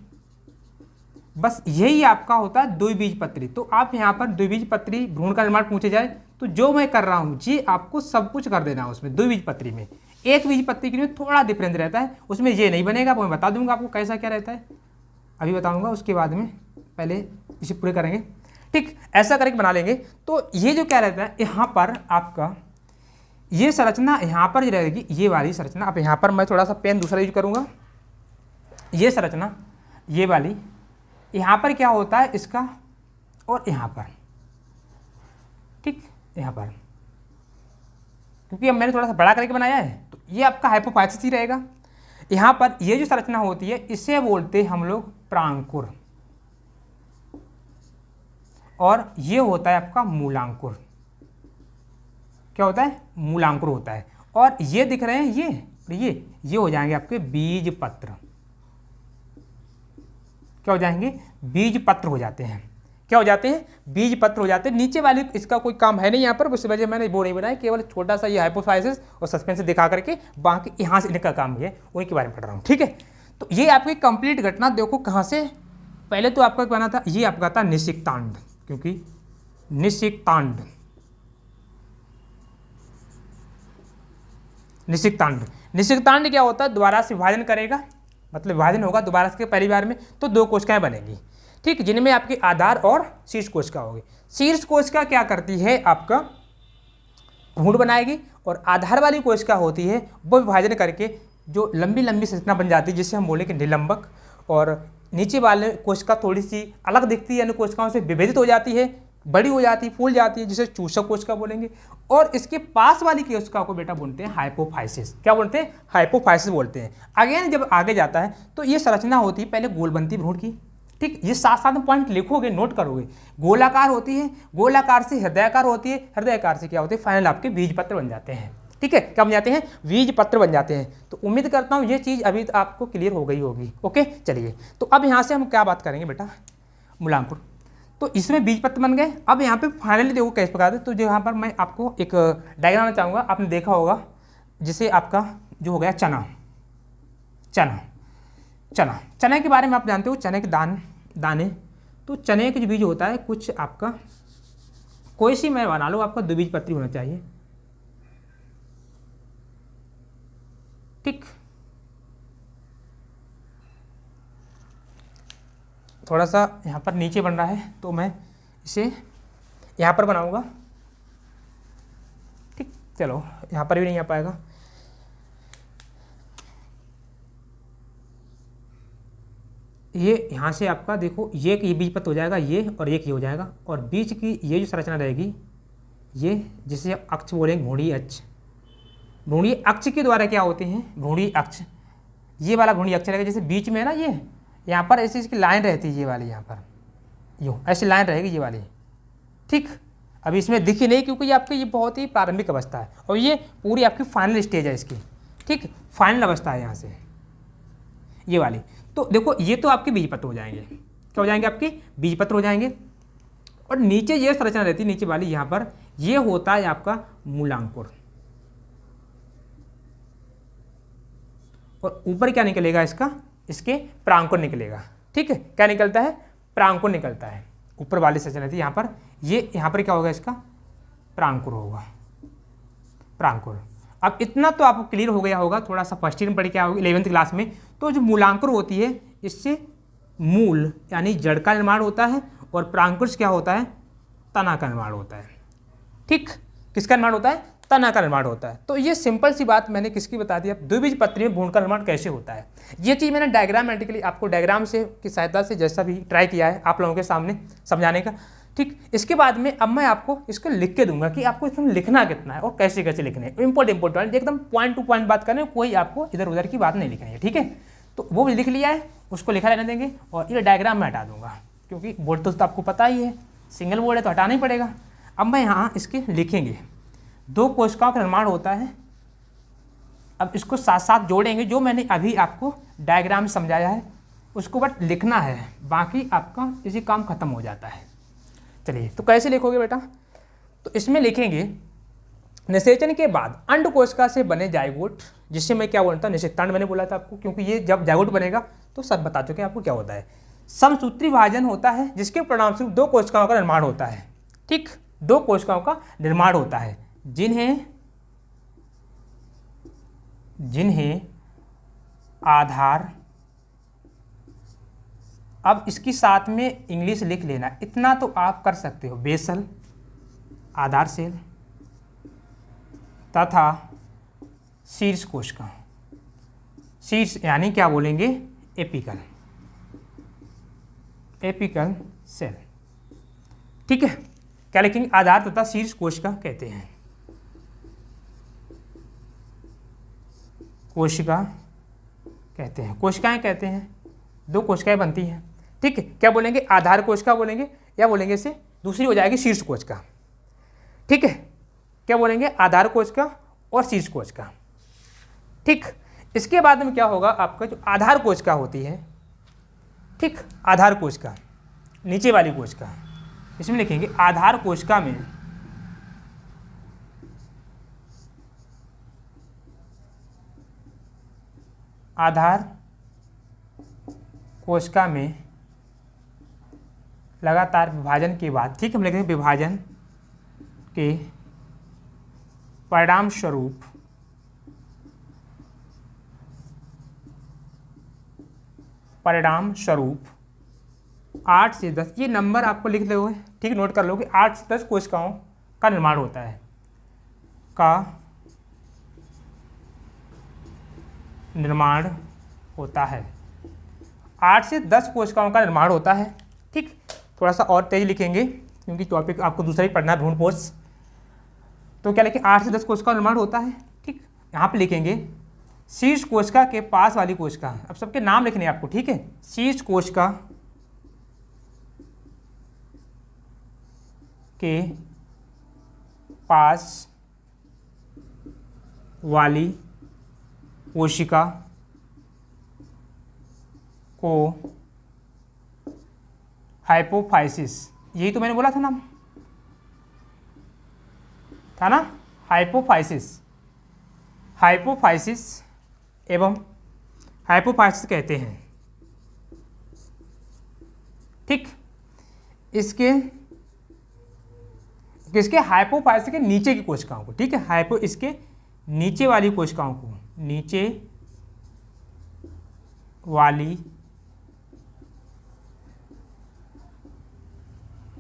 बस यही आपका होता है द्विबीजपत्री। तो आप यहाँ पर द्विबीजपत्री भ्रूण का निर्माण पूछे जाए तो जो मैं कर रहा हूँ ये आपको सब कुछ कर देना है उसमें द्विबीजपत्री में। एक बीजपत्री के लिए थोड़ा डिफरेंस रहता है, उसमें ये नहीं बनेगा, वो मैं बता दूंगा आपको कैसा क्या रहता है, अभी बताऊंगा उसके बाद में, पहले इसे पूरे करेंगे। ठीक, ऐसा करके बना लेंगे। तो ये जो क्या रहता है, यहाँ पर आपका ये संरचना यहाँ पर जो रहेगी, ये वाली संरचना, अब यहाँ पर मैं थोड़ा सा पेन दूसरा यूज करूँगा, ये संरचना ये वाली, यहाँ पर क्या होता है इसका, और यहाँ पर, ठीक, यहाँ पर, क्योंकि अब मैंने थोड़ा सा बड़ा करके बनाया है, तो ये आपका हाइपोफाइसिस ही रहेगा। यहाँ पर ये जो संरचना होती है इसे बोलते हैं हम लोग प्रांकुर, और ये होता है आपका मूलांकुर। क्या होता है, मूलांकुर होता है। और ये दिख रहे हैं ये हो जाएंगे आपके बीज पत्र। क्या हो जाएंगे, बीज पत्र हो जाते हैं। क्या हो जाते हैं, बीज पत्र हो जाते हैं। नीचे वाले इसका कोई काम है नहीं यहाँ पर, उस वजह मैंने वो नहीं बनाया, केवल छोटा सा ये हाइपोफाइसिस और सस्पेंस दिखा करके, बाकी यहाँ से इनका काम है, उन्हीं के बारे में पढ़ रहा हूँ। ठीक है, तो ये आपकी कंप्लीट घटना देखो कहाँ से, पहले तो आपका बना था, ये आपका था निषिक्तांड, क्योंकि निषिक्तांड क्या होता है, दोबारा से विभाजन करेगा, मतलब विभाजन होगा दोबारा के परिवार में, तो दो कोशिकाएं बनेगी। ठीक, जिनमें आपकी आधार और शीर्ष कोशिका होगी। शीर्ष कोशिका क्या करती है, आपका भ्रूण बनाएगी, और आधार वाली कोशिका होती है वो विभाजन करके जो लंबी लंबी संरचना बन जाती है, जिसे हम बोले कि निलंबक। और नीचे वाले कोशिका थोड़ी सी अलग दिखती है, अन्य कोशिकाओं से विभेदित हो जाती है, बड़ी हो जाती है, फूल जाती है, जिसे चूषक कोशिका बोलेंगे। और इसके पास वाली कोशिका को बेटा बोलते हैं हाइपोफाइसिस। क्या बोलते हैं, हाइपोफाइसिस बोलते हैं। अगेन जब आगे जाता है तो ये संरचना होती है पहले गोल बनती भ्रूण की। ठीक, ये साथ साथ में पॉइंट लिखोगे, नोट करोगे। गोलाकार होती है, गोलाकार से हृदयाकार होती है, हृदयाकार से क्या होते हैं, फाइनल आपके बीज पत्र बन जाते हैं। ठीक है, क्या बन जाते हैं, बीज पत्र बन जाते हैं। तो उम्मीद करता हूँ ये चीज़ अभी आपको क्लियर हो गई होगी। ओके, चलिए, तो अब यहाँ से हम क्या बात करेंगे बेटा, मूलांकुर। तो इसमें बीज पत्र बन गए। अब यहाँ पे फाइनली देखो कैसे प्रकार है, तो जो यहाँ पर मैं आपको एक डायग्राम चाहूँगा, आपने देखा होगा, जिसे आपका जो हो गया चना चने के बारे में आप जानते हो, चने के दाने। तो चने के जो बीज होता है, कुछ आपका कोई सी मैं बना लो, आपका द्विबीजपत्री होना चाहिए। ठीक, थोड़ा सा यहाँ पर नीचे बन रहा है, तो मैं इसे यहाँ पर बनाऊंगा। ठीक, चलो यहाँ पर भी नहीं आ पाएगा। ये यहाँ से आपका देखो, ये बीज पत्र हो जाएगा, ये और एक ये हो जाएगा, और बीच की ये जो संरचना रहेगी, ये जिसे अक्ष बोलेंगे, भ्रूणीय अक्ष। भ्रूणीय अक्ष के द्वारा क्या होते हैं, भ्रूणीय अक्ष, ये वाला भ्रूणीय अक्ष रहेगा। जैसे बीच में है ना, ये यहाँ पर ऐसी इसकी लाइन रहती है, ये वाली यहाँ पर यूँ ऐसी लाइन रहेगी, ये वाली। ठीक, अभी इसमें दिखी नहीं क्योंकि ये आपकी ये बहुत ही प्रारंभिक अवस्था है, और ये पूरी आपकी फाइनल स्टेज है इसकी। ठीक, फाइनल अवस्था है यहाँ से ये वाली। तो देखो, ये तो आपके बीज पत्र हो जाएंगे। क्या हो जाएंगे, आपके बीज पत्र हो जाएंगे। और नीचे ये संरचना रहती है, नीचे वाली यहाँ पर, ये होता है आपका मूलांकुर। और ऊपर क्या निकलेगा इसका, इसके प्रांकुर निकलेगा। ठीक है, क्या निकलता है, प्रांकुर निकलता है। ऊपर वाली संरचना रहती है यहाँ पर, ये यहाँ पर क्या होगा, इसका प्रांकुर होगा, प्रांकुर। अब इतना तो आपको क्लियर हो गया होगा, थोड़ा सा फर्स्ट ईयर में पढ़ के आओगे 11वीं क्लास में। तो जो मूलांकुर होती है, इससे मूल यानी जड़ का निर्माण होता है, और प्रांकुर से क्या होता है, तना का निर्माण होता है। ठीक, किसका निर्माण होता है, तना का निर्माण होता है। तो ये सिंपल सी बात मैंने किसकी बता दी, अब द्विबीजपत्री में भ्रूण का निर्माण कैसे होता है। ये चीज़ मैंने डायग्रामेटिकली आपको डायग्राम से की सहायता से जैसा भी ट्राई किया है आप लोगों के सामने समझाने का। ठीक, इसके बाद में अब मैं आपको इसको लिख के दूंगा कि आपको इसमें लिखना कितना है और कैसे कैसे लिखने हैं। इंपॉर्टेंट एकदम पॉइंट टू पॉइंट बात करें, कोई आपको इधर उधर की बात नहीं लिखनी है। ठीक है, तो वो लिख लिया है, उसको लिखा रहने देंगे, और ये डायग्राम में हटा दूंगा, क्योंकि बोर्ड तो आपको पता ही है, सिंगल बोर्ड है तो हटाना ही पड़ेगा। अब मैं यहाँ इसके लिखेंगे, दो कोशिकाओं का निर्माण होता है। अब इसको साथ साथ जोड़ेंगे, जो मैंने अभी आपको डायग्राम समझाया है उसको बस लिखना है, बाकी आपका इसी काम खत्म हो जाता है। चलिए, तो कैसे लिखोगे बेटा, तो इसमें लिखेंगे निषेचन के बाद अंड कोशिका से बने जाइगोट, जिससे मैं क्या बोलता हूँ, निषेक्तांड मैंने बोला था आपको, क्योंकि ये जब जाइगोट बनेगा तो सब बता चुके हैं आपको क्या होता है। समसूत्री विभाजन होता है, जिसके परिणामस्वरूप दो कोशिकाओं का निर्माण होता है। ठीक, दो कोशिकाओं का निर्माण होता है, जिन्हें जिन्हें आधार, अब इसकी साथ में इंग्लिश लिख लेना, इतना तो आप कर सकते हो, बेसल आधार सेल तथा शीर्ष कोशिका, शीर्ष यानी क्या बोलेंगे, एपिकल, एपिकल सेल। ठीक है, क्या लिखेंगे, आधार तथा शीर्ष कोशिका कहते हैं, कोशिका कहते हैं, कोशिकाएं कहते हैं, दो कोशिकाएं बनती हैं। ठीक है, क्या बोलेंगे, आधार कोशिका बोलेंगे या बोलेंगे इसे, दूसरी हो जाएगी शीर्ष कोशिका। ठीक है, क्या बोलेंगे, आधार कोशिका और शीर्ष कोशिका। ठीक, इसके बाद में क्या होगा, आपका जो आधार कोशिका होती है, ठीक, आधार कोशिका नीचे वाली कोशिका, इसमें लिखेंगे आधार कोशिका में आधार कोशिका में लगातार विभाजन के बाद, ठीक, हम लिखेंगे विभाजन के परिणाम स्वरूप परिणाम स्वरूप 8 से 10, ये नंबर आपको लिख लोगे, ठीक, नोट कर लोगे, 8 से 10 कोशिकाओं का निर्माण होता है, का निर्माण होता है, 8 से 10 कोशिकाओं का निर्माण होता है। ठीक, थोड़ा सा और तेज लिखेंगे क्योंकि टॉपिक आपको दूसरा ही पढ़ना है, भ्रूण पोष। तो क्या लिखें, 8 से 10 कोशिका का निर्माण होता है। ठीक, यहाँ पे लिखेंगे शीर्ष कोशिका के पास वाली कोशिका, अब सबके नाम लिखने हैं आपको। ठीक है, शीर्ष कोशिका के पास वाली कोशिका को हाइपोफाइसिस, यही तो मैंने बोला था नाम, था ना, हाइपोफाइसिस, हाइपोफाइसिस एवं हाइपोफाइसिस कहते हैं। ठीक, इसके किसके, हाइपोफाइसिस के नीचे की कोशिकाओं को, ठीक है, हाइपो इसके नीचे वाली कोशिकाओं को, नीचे वाली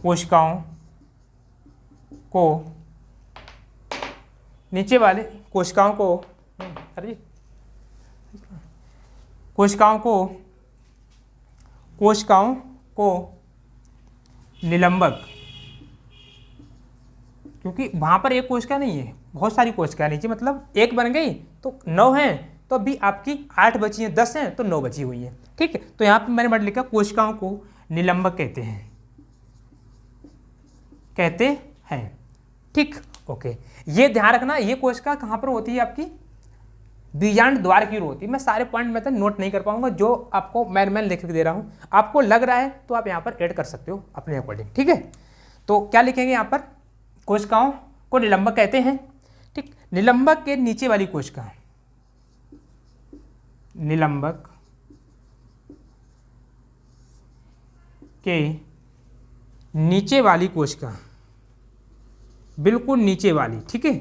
कोशिकाओं को, नीचे वाले कोशिकाओं को, अरे कोशिकाओं को निलंबक, क्योंकि वहाँ पर एक कोशिका नहीं है, बहुत सारी कोशिका नीचे, मतलब एक बन गई तो 9 हैं, तो अभी आपकी 8 बची हैं, 10 हैं तो 9 बची हुई हैं। ठीक है, तो यहाँ पे मैंने वर्ड लिखा, कोशिकाओं को निलंबक कहते हैं, कहते हैं। ठीक, ओके, ये ध्यान रखना, ये कोशिका कहाँ पर होती है, आपकी बीजांड द्वार की ओर होती है। मैं सारे पॉइंट में तो नोट नहीं कर पाऊंगा, जो आपको मैं लिख के दे रहा हूँ, आपको लग रहा है तो आप यहाँ पर ऐड कर सकते हो अपने अकॉर्डिंग। ठीक है, तो क्या लिखेंगे यहाँ पर, कोशिकाओं को निलंबक कहते हैं। ठीक, निलंबक के नीचे वाली कोशिका, निलंबक के नीचे वाली कोशिका, बिल्कुल नीचे वाली, ठीक है,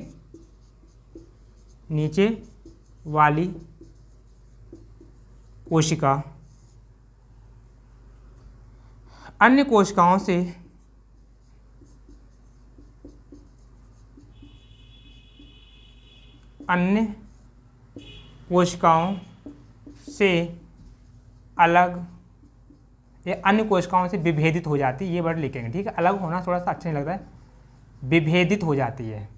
नीचे वाली कोशिका अन्य कोशिकाओं से अलग या अन्य कोशिकाओं से विभेदित हो जाती है, ये वर्ड लिखेंगे। ठीक है, अलग होना थोड़ा सा अच्छा नहीं लगता है, विभेदित हो जाती है।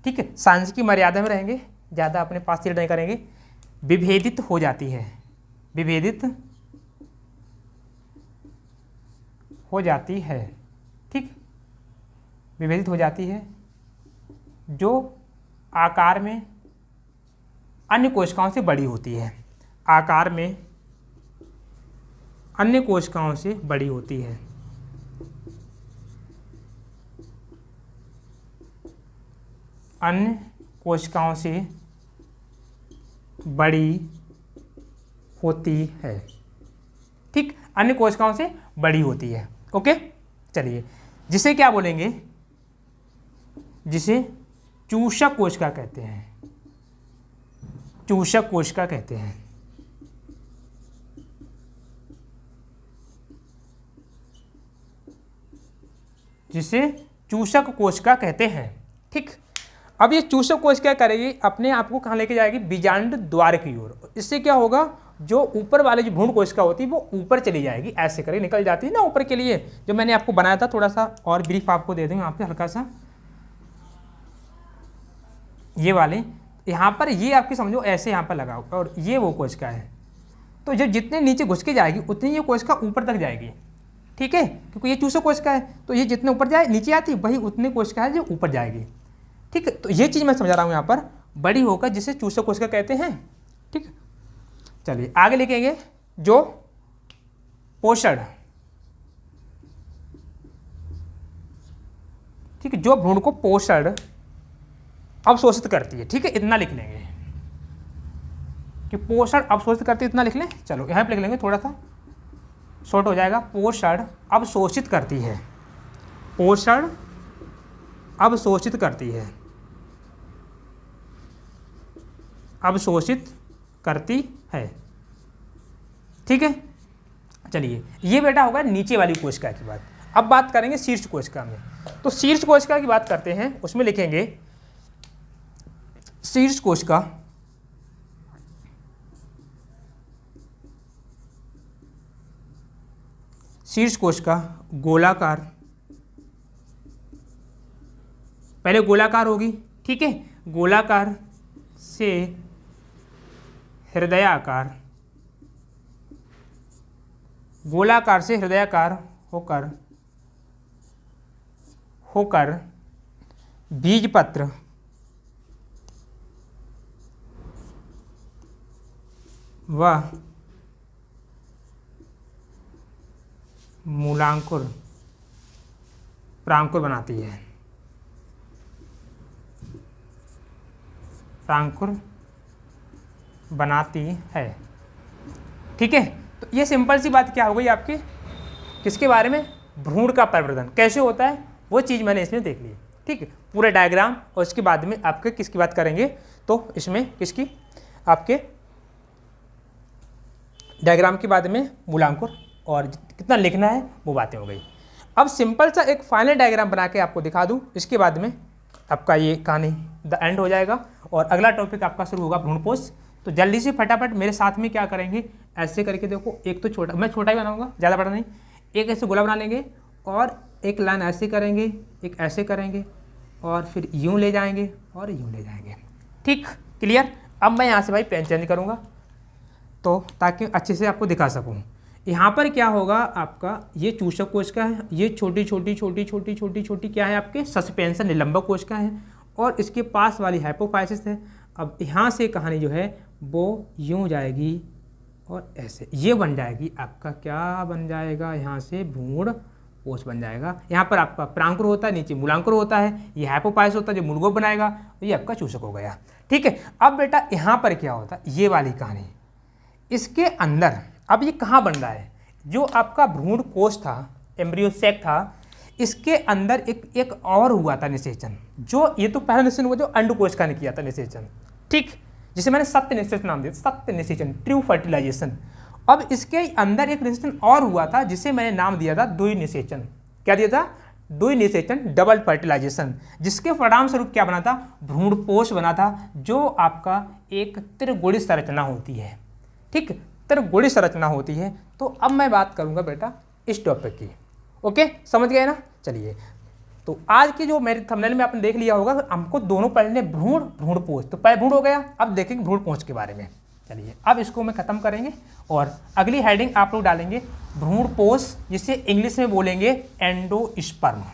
ठीक है, सांख्यिकी मर्यादा में रहेंगे, ज़्यादा अपने पास से नहीं करेंगे। विभेदित हो जाती है, विभेदित हो जाती है। ठीक, विभेदित हो जाती है, जो आकार में अन्य कोशिकाओं से बड़ी होती है, आकार में अन्य कोशिकाओं से बड़ी होती है। अन्य कोशिकाओं से बड़ी होती है। ठीक, अन्य कोशिकाओं से बड़ी होती है। ओके, चलिए, जिसे क्या बोलेंगे, जिसे चूषक कोशिका कहते हैं, चूषक कोशिका कहते हैं। जिसे चूषक कोशिका कहते हैं। ठीक, अब ये चूषक कोशिका क्या करेगी, अपने आप को कहाँ लेके जाएगी, बीजांड द्वार की ओर। इससे क्या होगा, जो ऊपर वाले जो भ्रूण कोशिका होती है वो ऊपर चली जाएगी, ऐसे करके निकल जाती है ना ऊपर के लिए। जो मैंने आपको बनाया था, थोड़ा सा और ब्रीफ आपको दे दूँ यहाँ पे हल्का सा, ये वाले यहाँ पर, ये आपकी समझो ऐसे यहाँ पर लगा और ये वो कोशिका है। तो जब जितने नीचे घुस के जाएगी उतनी ये कोशिका ऊपर तक जाएगी। ठीक है, क्योंकि ये चूषक कोशिका है, तो ये जितने ऊपर जाए नीचे आती वही उतनी कोशिका है जो ऊपर जाएगी। ठीक है, तो ये चीज़ मैं समझा रहा हूँ यहाँ पर, बड़ी होकर जिसे चूषक कोशिका कहते हैं। ठीक, चलिए आगे लिखेंगे, जो पोषण, ठीक है, जो भ्रूण को पोषण अवशोषित करती है। ठीक है, इतना लिख लेंगे कि पोषण अवशोषित करती है, इतना लिख लें। चलो यहाँ पे लिख लेंगे, थोड़ा सा शॉर्ट हो जाएगा। पोषण अवशोषित करती है, पोषण अवशोषित करती है, अवशोषित करती है। ठीक है, चलिए ये बेटा होगा नीचे वाली कोशिका की बात। अब बात करेंगे शीर्ष कोशिका में। तो शीर्ष कोशिका की बात करते हैं, उसमें लिखेंगे शीर्ष कोशिका शीर्ष कोशिका गोलाकार, पहले गोलाकार होगी। ठीक है, गोलाकार से हृदयाकार, गोलाकार से हृदयाकार होकर होकर बीजपत्र व मूलांकुर प्रांकुर बनाती है, प्रांकुर बनाती है। ठीक है, तो ये सिंपल सी बात क्या हो गई आपकी, किसके बारे में, भ्रूण का प्रवर्धन कैसे होता है वो चीज़ मैंने इसमें देख ली। ठीक है, पूरे डायग्राम, और इसके बाद में आपके किसकी बात करेंगे, तो इसमें किसकी, आपके डायग्राम के बाद में मूलांकुर और कितना लिखना है वो बातें हो गई। अब सिंपल सा एक फाइनल डायग्राम बना के आपको दिखा दूं, इसके बाद में आपका ये कहानी द एंड हो जाएगा और अगला टॉपिक आपका शुरू होगा भ्रूणपोष। तो जल्दी से फटाफट मेरे साथ में क्या करेंगे, ऐसे करके देखो, एक तो छोटा, मैं छोटा ही बनाऊंगा, ज़्यादा बड़ा नहीं, एक ऐसे गोला बना लेंगे और एक लाइन ऐसे करेंगे, एक ऐसे करेंगे और फिर यूँ ले जाएंगे और यूँ ले जाएंगे। ठीक, क्लियर। अब मैं यहाँ से भाई पेन चेंज करूँगा तो ताकि अच्छे से आपको दिखा सकूँ। यहाँ पर क्या होगा आपका, ये चूषक कोशिका है, ये छोटी छोटी छोटी छोटी छोटी छोटी क्या है आपके, सस्पेंशन निलंबक कोशिका है, और इसके पास वाली हाइपोफाइसिस है। अब यहाँ से कहानी जो है वो यूँ जाएगी और ऐसे ये बन जाएगी, आपका क्या बन जाएगा, यहाँ से भ्रूणपोष बन जाएगा। यहाँ पर आपका प्रांकुर होता है, नीचे मूलांकुर होता है, ये हाइपोफाइसिस होता है जो मूलगोप बनाएगा, ये आपका चूषक हो गया। ठीक है, अब बेटा यहाँ पर क्या होता है, ये वाली कहानी, इसके अंदर अब ये कहाँ बन रहा है, जो आपका भ्रूण कोश था, एम्ब्रियो सैक था, इसके अंदर एक और हुआ था निषेचन। जो ये तो पहला निषेचन हुआ जो अंड कोशिका ने किया था निषेचन। ठीक, जिसे मैंने सत्य निषेचन नाम दिया, सत्य निषेचन, ट्रू फर्टिलाइजेशन। अब इसके अंदर एक निषेचन और हुआ था जिसे मैंने नाम दिया था द्वि निषेचन। क्या दिया था, द्वि निषेचन, डबल फर्टिलाइजेशन, जिसके परिणाम स्वरूप क्या बना था, भ्रूणपोष बना था, जो आपका एक त्रिगुणी संरचना होती है। ठीक, त्रिगुणी संरचना होती है। तो अब मैं बात करूंगा बेटा इस टॉपिक की। ओके, समझ गए ना। चलिए, तो आज की जो मेरे थंबनेल में आपने देख लिया होगा, हमको दोनों पढ़ने भ्रूण, भ्रूणपोष। तो पहले भ्रूण हो गया, अब देखेंगे भ्रूणपोष के बारे में। चलिए, अब इसको मैं खत्म करेंगे और अगली हेडिंग आप लोग डालेंगे भ्रूणपोष, जिसे इंग्लिश में बोलेंगे एंडोस्पर्म।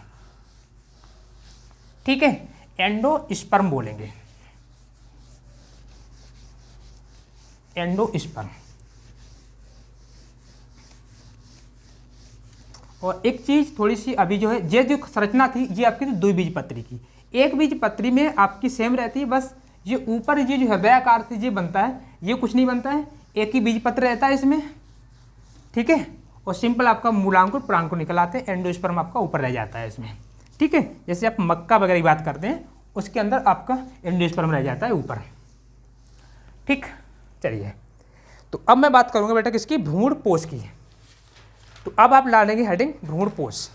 ठीक है, एंडोस्पर्म बोलेंगे, एंडोस्पर्म। और एक चीज़ थोड़ी सी अभी जो है, ये जो संरचना थी ये आपकी तो द्विबीजपत्री की, एक बीजपत्री में आपकी सेम रहती है, बस ये ऊपर ये जो हृदयाकार से ये बनता है, ये कुछ नहीं बनता है, एक ही बीजपत्र रहता है इसमें। ठीक है, और सिंपल आपका मूलांकुर प्रांकुर निकल आते हैं, एंडोस्पर्म आपका ऊपर रह जाता है इसमें। ठीक है, जैसे आप मक्का वगैरह की बात करते हैं उसके अंदर आपका एंडोस्पर्म रह जाता है ऊपर। ठीक, चलिए तो अब मैं बात करूंगा बेटा किसकी, भ्रूणपोष की। तो अब आप ला लेंगे हेडिंग भ्रूणपोष।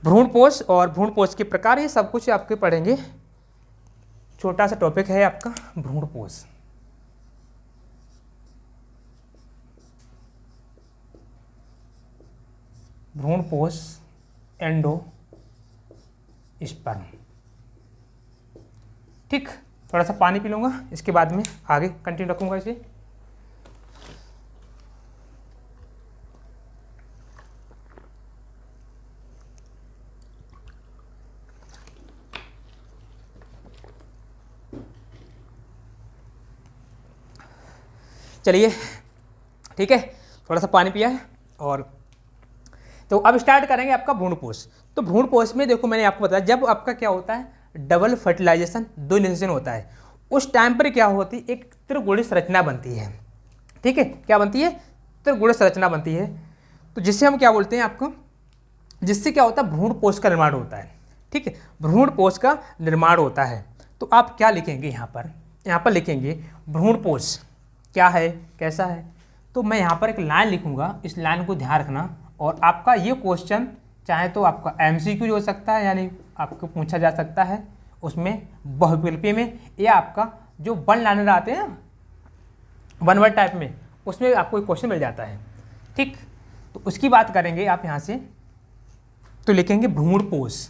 भ्रूणपोष और भ्रूणपोष के प्रकार, ये सब कुछ आपके पढ़ेंगे। छोटा सा टॉपिक है आपका भ्रूणपोष। भ्रूणपोष, एंडोस्पर्म। ठीक, थोड़ा सा पानी पी लूंगा, इसके बाद में आगे कंटिन्यू रखूंगा इसे। चलिए ठीक है, थोड़ा सा पानी पिया है। और तो अब स्टार्ट करेंगे आपका भ्रूणपोष। तो भ्रूणपोष में देखो मैंने आपको बताया, जब आपका क्या होता है, डबल फर्टिलाइजेशन, द्विनिषेचन होता है, उस टाइम पर क्या होती है, एक त्रिगुणित संरचना बनती है। ठीक है, क्या बनती है, त्रिगुणित संरचना बनती है। तो जिससे हम क्या बोलते हैं आपको, जिससे क्या होता है, भ्रूणपोष का निर्माण होता है। ठीक है, भ्रूणपोष का निर्माण होता है। तो आप क्या लिखेंगे यहाँ पर लिखेंगे भ्रूणपोष क्या है, कैसा है। तो मैं यहाँ पर एक लाइन लिखूंगा, इस लाइन को ध्यान रखना। और आपका ये क्वेश्चन चाहे तो आपका MCQ हो सकता है, यानी आपको पूछा जा सकता है उसमें बहुविकल्पीय में, या आपका जो वन लाइनर आते हैं ना, वन वर्ड टाइप में, उसमें आपको एक क्वेश्चन मिल जाता है। ठीक, तो उसकी बात करेंगे आप यहाँ से। तो लिखेंगे भ्रूणपोष,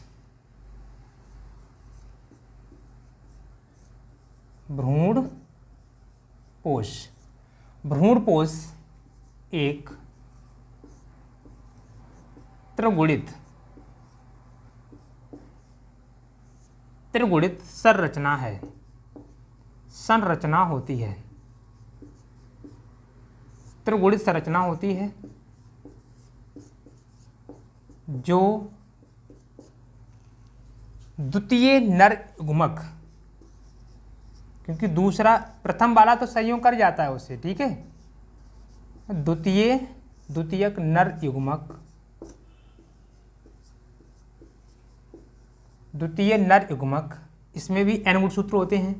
भ्रूणपोष। भ्रूणपोष एक त्रिगुणित संरचना है, संरचना होती है, त्रिगुणित संरचना होती है, जो द्वितीय नर युग्मक, क्योंकि दूसरा प्रथम वाला तो संयोग कर जाता है उससे, ठीक है, द्वितीयक नर युग्मक, द्वितीय नर युग्मक, इसमें भी n गुणसूत्र होते हैं,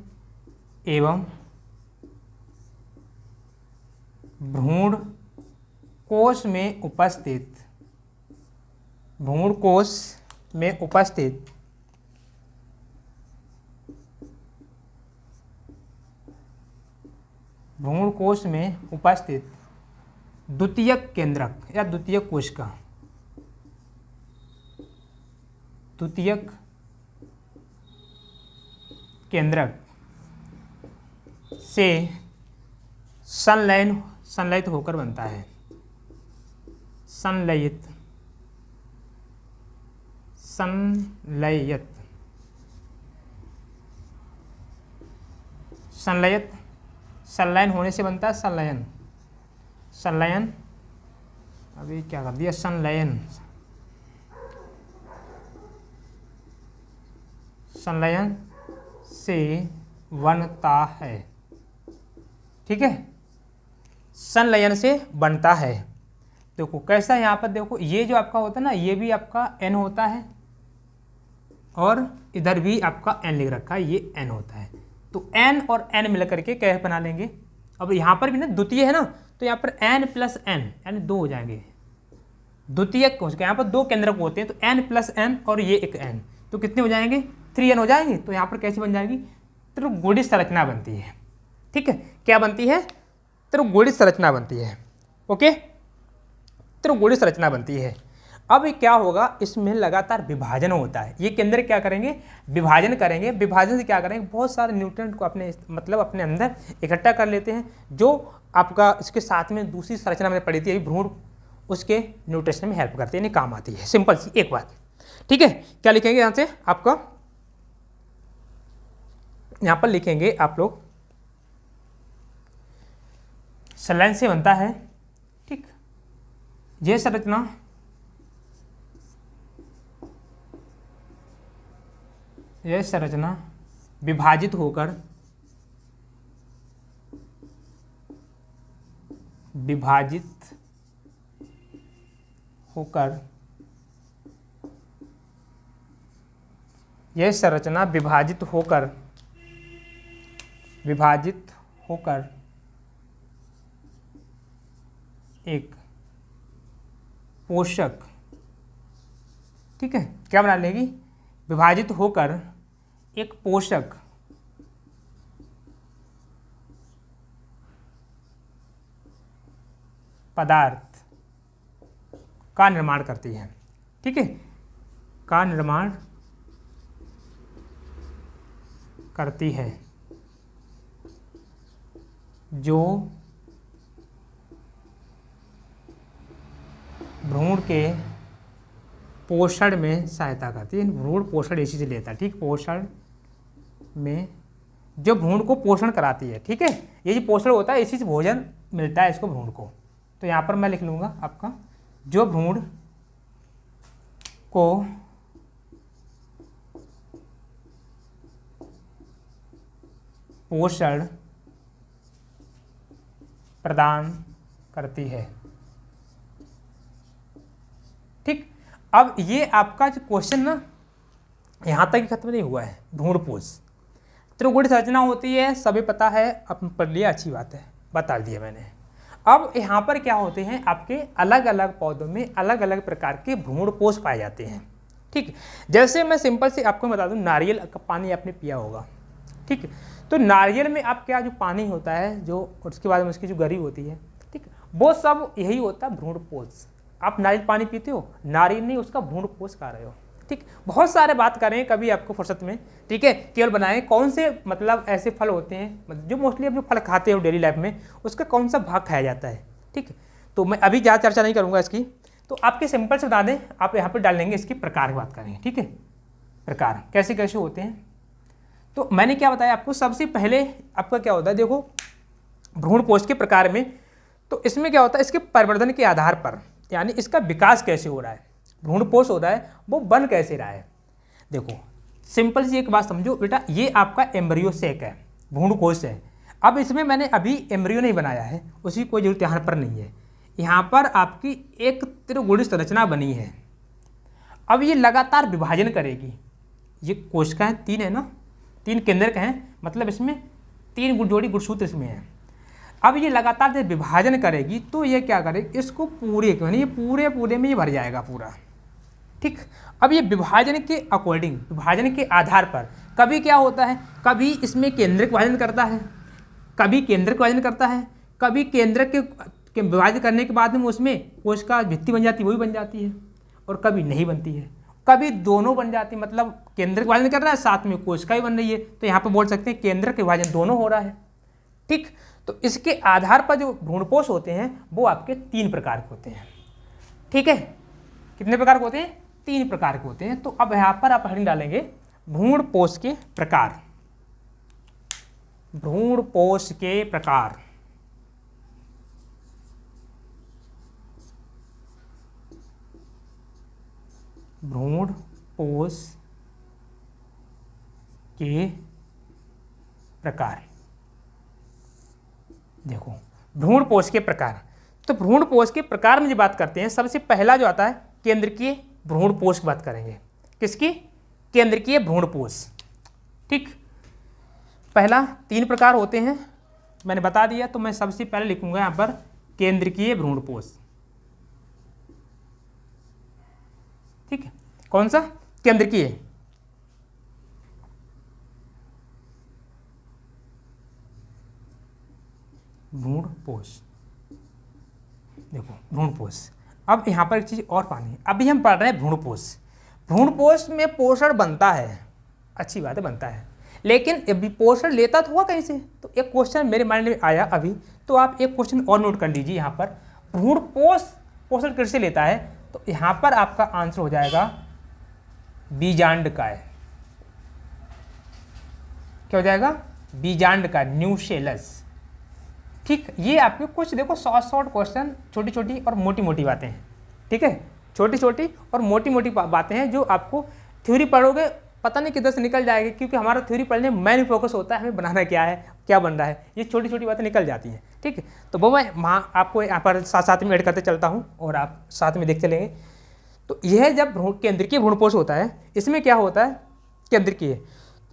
एवं भ्रूणकोश में उपस्थित, भ्रूणकोश में उपस्थित भ्रूणकोश में उपस्थित द्वितीयक केंद्रक या द्वितीयक कोशिका, द्वितीयक केंद्रक से संलयित होकर बनता है, संलयित संलयन होने से बनता है संलयन, अभी क्या कर दिया, संलयन से बनता है। ठीक है, संलयन से बनता है। देखो कैसा है, यहाँ पर देखो ये जो आपका होता है ना, ये भी आपका n होता है, और इधर भी आपका n लिख रखा है, ये n होता है। तो n और n मिलकर के क्या बना लेंगे। अब यहाँ पर भी ना द्वितीय है ना, तो यहाँ पर n प्लस n यानी 2 हो जाएंगे, द्वितीयक कोशिका। यहाँ पर 2 केंद्रक होते हैं, तो n प्लस n और ये एक n, तो कितने हो जाएंगे, 3n हो जाएंगे। तो यहाँ पर कैसे बन जाएगी, त्रिगुणित संरचना बनती है। ठीक है, क्या बनती है, त्रिगुणित संरचना बनती है। ओके, त्रिगुणित संरचना बनती है। अब क्या होगा, इसमें लगातार विभाजन होता है। ये केंद्र क्या करेंगे, विभाजन करेंगे। विभाजन से क्या करेंगे, बहुत सारे न्यूट्रिएंट को अपने अपने अंदर इकट्ठा कर लेते हैं, जो आपका इसके साथ में दूसरी संरचना में पड़ी थी भ्रूण, उसके न्यूट्रिशन में हेल्प करती है, काम आती है। सिंपल सी एक बात। ठीक है, क्या लिखेंगे यहाँ से, आपका यहाँ पर लिखेंगे आप लोग संलयन से बनता है। ठीक, यह संरचना विभाजित होकर यह संरचना विभाजित होकर एक पोषक, ठीक है, क्या बना लेगी, विभाजित होकर एक पोषक पदार्थ का निर्माण करती है, ठीक है, का निर्माण करती है, जो भ्रूण के पोषण में सहायता करती है। भ्रूण पोषण इसी से लेता है, ठीक, पोषण में जो भ्रूण को पोषण कराती है, ठीक है, ये जो पोषण होता है इसी से भोजन मिलता है इसको, भ्रूण को। तो यहाँ पर मैं लिख लूँगा आपका, जो भ्रूण को पोषण प्रदान करती है, ठीक। अब ये आपका जो क्वेश्चन ना यहाँ तक ही खत्म नहीं हुआ है। भ्रूणपोष त्रिगुणी संरचना होती है, सभी पता है, अब पढ़ लिया, अच्छी बात है, बता दिया मैंने। अब यहाँ पर क्या होते हैं, आपके अलग अलग पौधों में अलग अलग प्रकार के भ्रूणपोष पाए जाते हैं, ठीक। जैसे मैं सिंपल से आपको बता दूं, नारियल का पानी आपने पिया होगा, ठीक। तो नारियल में आप क्या, जो पानी होता है जो, उसके बाद में उसकी जो गरी होती है, ठीक, वो सब यही होता है भ्रूणपोष। आप नारियल पानी पीते हो, नारियल नहीं, उसका भ्रूणपोष खा रहे हो, ठीक। बहुत सारे बात करें कभी आपको फुर्सत में, ठीक है, केवल बनाएं कौन से मतलब ऐसे फल होते हैं जो मोस्टली आप जो फल खाते हो डेली लाइफ में, उसका कौन सा भाग खाया जाता है, ठीक। तो मैं अभी ज़्यादा चर्चा नहीं करूँगा इसकी, तो आपके सिंपल से बता दें, आप यहाँ पर डाल लेंगे, इसकी प्रकार की बात करेंगे, ठीक है, प्रकार कैसे कैसे होते हैं। तो मैंने क्या बताया आपको, सबसे पहले आपका क्या होता है, देखो भ्रूणपोष के प्रकार में, तो इसमें क्या होता है, इसके परिवर्धन के आधार पर, यानी इसका विकास कैसे हो रहा है, भ्रूणपोष हो रहा है, वो बन कैसे रहा है। देखो सिंपल सी एक बात समझो बेटा, ये आपका एम्ब्रियो सेक है, भ्रूणकोष है। अब इसमें मैंने अभी एम्ब्रियो नहीं बनाया है, उसकी कोई जरूरत यहाँ पर नहीं है। यहाँ पर आपकी एक त्रिगुणी संरचना बनी है। अब ये लगातार विभाजन करेगी, ये कोशिकाएं 3 है ना, 3 केंद्रक हैं, मतलब इसमें 3 जोड़ी गुणसूत्र इसमें है। अब ये लगातार जब विभाजन करेगी तो ये क्या करेगी, इसको पूरे यानी ये पूरे में ये भर जाएगा पूरा, ठीक। अब ये विभाजन के अकॉर्डिंग, विभाजन के आधार पर कभी क्या होता है, कभी इसमें केंद्रक विभाजन करता है, कभी केंद्रक विभाजन करता है, कभी केंद्रक के विभाजन करने के बाद में उसमें कोशिका भित्ति बन जाती है, वही बन जाती है, और कभी नहीं बनती है, कभी दोनों बन जाती है, मतलब केंद्रक विभाजन कर रहा है साथ में कोशिका ही बन रही है, तो यहाँ पर बोल सकते हैं केंद्रक विभाजन दोनों हो रहा है, ठीक। तो इसके आधार पर जो भ्रूणपोष होते हैं वो आपके 3 प्रकार के होते हैं, ठीक है। कितने प्रकार के होते हैं, 3 प्रकार के होते हैं। तो अब यहाँ पर आप हेडिंग डालेंगे भ्रूणपोष के प्रकार, भ्रूणपोष के प्रकार, भ्रूणपोष के प्रकार। देखो भ्रूणपोष के प्रकार, तो भ्रूणपोष के प्रकार में जो बात करते हैं, सबसे पहला जो आता है केंद्रकीय भ्रूणपोष की बात करेंगे। किसकी, केंद्रकीय भ्रूणपोष, ठीक। पहला 3 प्रकार होते हैं, मैंने बता दिया, तो मैं सबसे पहले लिखूंगा यहाँ पर केंद्रकीय भ्रूणपोष, ठीक है। कौन सा, केंद्रकीय, भ्रूणपोष। देखो भ्रूणपोष, अब यहाँ पर एक चीज़ और पानी है, अभी हम पढ़ रहे हैं भ्रूणपोष। भ्रूणपोष में पोषण बनता है, अच्छी बात है, बनता है, लेकिन अभी पोषण लेता तो हुआ कहीं से। तो एक क्वेश्चन मेरे माइंड में आया अभी, तो आप एक क्वेश्चन और नोट कर लीजिए यहाँ पर, भ्रूणपोष पोषण किससे लेता है, तो यहाँ पर आपका आंसर हो जाएगा बीजांडकाय। क्या हो जाएगा, बीजांडकाय, न्यूसेलस, ठीक। ये आपके कुछ देखो शॉर्ट क्वेश्चन, छोटी छोटी और मोटी मोटी बातें हैं, ठीक है, छोटी छोटी और मोटी मोटी बातें हैं जो आपको थ्योरी पढ़ोगे पता नहीं किधर से निकल जाएगी, क्योंकि हमारा थ्योरी पढ़ने में मेन फोकस होता है हमें बनाना क्या है, क्या बन रहा है, ये छोटी छोटी बातें निकल जाती हैं, ठीक है। तो वो मैं आपको यहाँ पर साथ में ऐड करते चलता हूँ और आप साथ में देखते लेंगे। तो यह जब केंद्रकीय भ्रूणपोष होता है, इसमें क्या होता है, केंद्रकीय,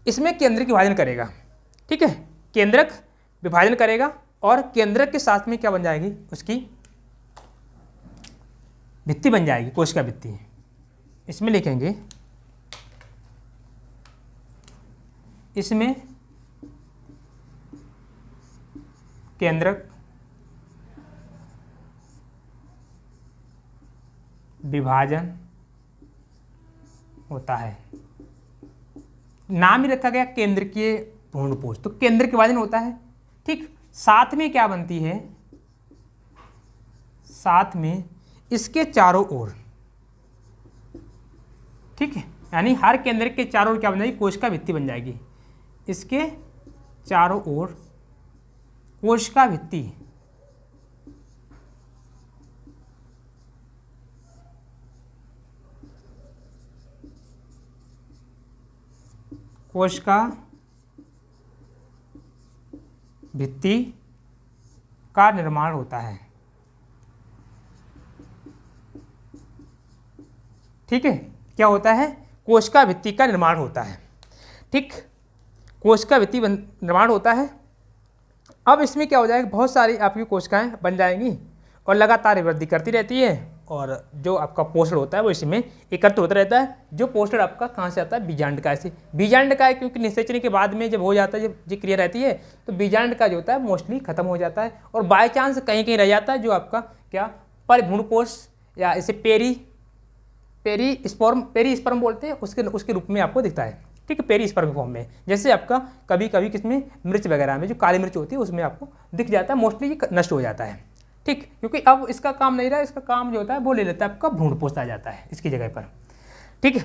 इसमें केंद्रक विभाजन करेगा, ठीक है, केंद्रक विभाजन करेगा और केंद्रक के साथ में क्या बन जाएगी, उसकी भित्ति बन जाएगी, कोशिका भित्ति। इसमें लिखेंगे, इसमें केंद्रक विभाजन होता है। नाम ही रखा गया केंद्रकीय भ्रूणपोष, तो केंद्र के विभाजन होता है। ठीक, साथ में क्या बनती है, साथ में इसके चारों ओर, ठीक है, यानी हर केंद्र के चारों ओर क्या बन जाएगी, कोशिका भित्ति बन जाएगी। इसके चारों ओर कोशिका भित्ति, कोशिका भित्ति का निर्माण होता है। ठीक है, क्या होता है, कोशिका भित्ति का निर्माण होता है। ठीक, कोशिका भित्ति निर्माण होता है। अब इसमें क्या हो जाएगा, बहुत सारी आपकी कोशिकाएं बन जाएंगी और लगातार वृद्धि करती रहती है, और जो आपका पोषण होता है वो इसमें एकत्र होता रहता है। जो पोषण आपका कहाँ से आता है, बीजांडकाय से। बीजांडकाय क्योंकि निषेचन के बाद में जब हो जाता है, जब ये क्रिया रहती है, तो बीजांडकाय जो होता है मोस्टली खत्म हो जाता है, और बाय चांस कहीं कहीं रह जाता है जो आपका क्या, परिभ्रूणकोश, या इसे पेरीस्पर्म बोलते हैं, उसके रूप में आपको दिखता है। ठीक है, पेरीस्पर्म फॉर्म में, जैसे आपका कभी कभी किसमें, मिर्च वगैरह में जो काली मिर्च होती है उसमें आपको दिख जाता है, मोस्टली ये नष्ट हो जाता है। ठीक, क्योंकि अब इसका काम नहीं रहा, इसका काम जो होता है वो ले लेता है, आपका भ्रूणपोष आ जाता है इसकी जगह पर। ठीक है,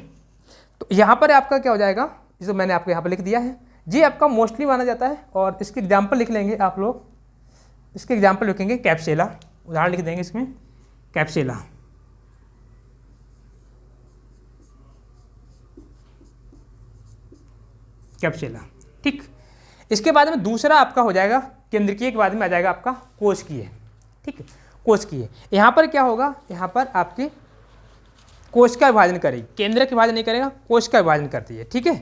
तो यहाँ पर आपका क्या हो जाएगा, जो मैंने आपको यहाँ पर लिख दिया है, ये आपका मोस्टली माना जाता है। और इसके एग्जाम्पल लिख लेंगे आप लोग, इसके एग्जाम्पल लिखेंगे कैप्सेला, उदाहरण लिख देंगे इसमें, कैप्सेला। कैप्सेला, ठीक। इसके बाद में दूसरा आपका हो जाएगा केंद्रकीय, के बाद में आ जाएगा आपका कोशिकीय। ठीक है, कोशिकीय, यहाँ पर क्या होगा, यहाँ पर आपके कोश का विभाजन करेगी, केंद्र का विभाजन नहीं करेगा, कोश का विभाजन करती है। ठीक है,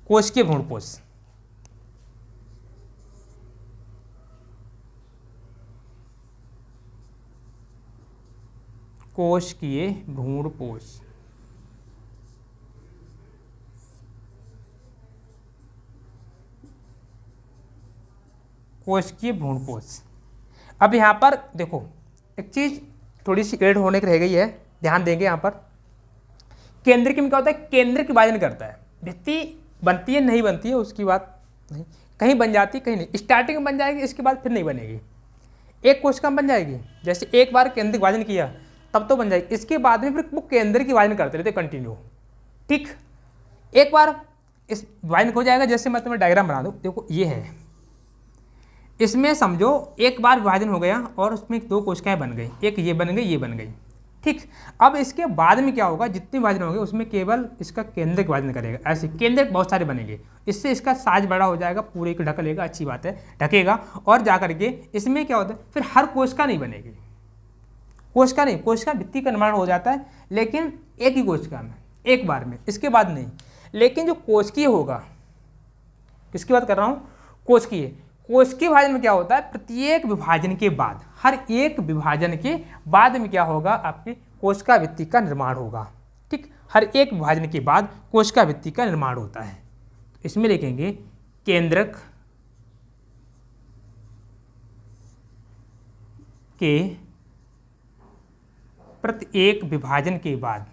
कोशिकीय भ्रूणपोष, कोशिकीय भ्रूणपोष। कोशिकीय भ्रूणपोष। अब यहाँ पर देखो एक चीज थोड़ी सी ऐड होने की रह गई है, ध्यान देंगे यहाँ पर। केंद्र के में क्या होता है, केंद्र की विभाजन करता है, भित्ति बनती है नहीं बनती है उसकी बात नहीं, कहीं बन जाती कहीं नहीं, स्टार्टिंग में बन जाएगी, इसके बाद फिर नहीं बनेगी। एक कोशिका बन जाएगी, जैसे एक बार केंद्र विभाजन किया तब तो बन जाएगी, इसके बाद में फिर वो केंद्र की विभाजन करते रहते कंटिन्यू। ठीक, एक बार इस विभाजन हो जाएगा, जैसे मैं तुम्हें डायग्राम बना दूँ, देखो ये है, इसमें समझो एक बार विभाजन हो गया और उसमें दो कोशिकाएं बन गई, एक ये बन गई, ये बन गई। ठीक, अब इसके बाद में क्या होगा, जितने विभाजन होंगे उसमें केवल इसका केंद्र विभाजन करेगा, ऐसे केंद्र बहुत सारे बनेंगे, इससे इसका साइज बड़ा हो जाएगा, पूरे को ढक लेगा, अच्छी बात है, ढकेगा। और जा करके इसमें क्या होता है, फिर हर कोशिका नहीं बनेगी, कोशिका नहीं, कोशिका भित्ति का निर्माण हो जाता है, लेकिन एक ही कोशिका में एक बार में, इसके बाद नहीं। लेकिन जो कोशिकीय होगा, किसकी बात कर रहा हूँ, कोशिकीय। कोशिकीय विभाजन में क्या होता है, प्रत्येक विभाजन के बाद, हर एक विभाजन के बाद में क्या होगा, आपके कोशिका भित्ति का निर्माण होगा। ठीक, हर एक विभाजन के बाद कोशिका भित्ति का निर्माण होता है। इसमें लिखेंगे केंद्रक के प्रत्येक विभाजन के बाद,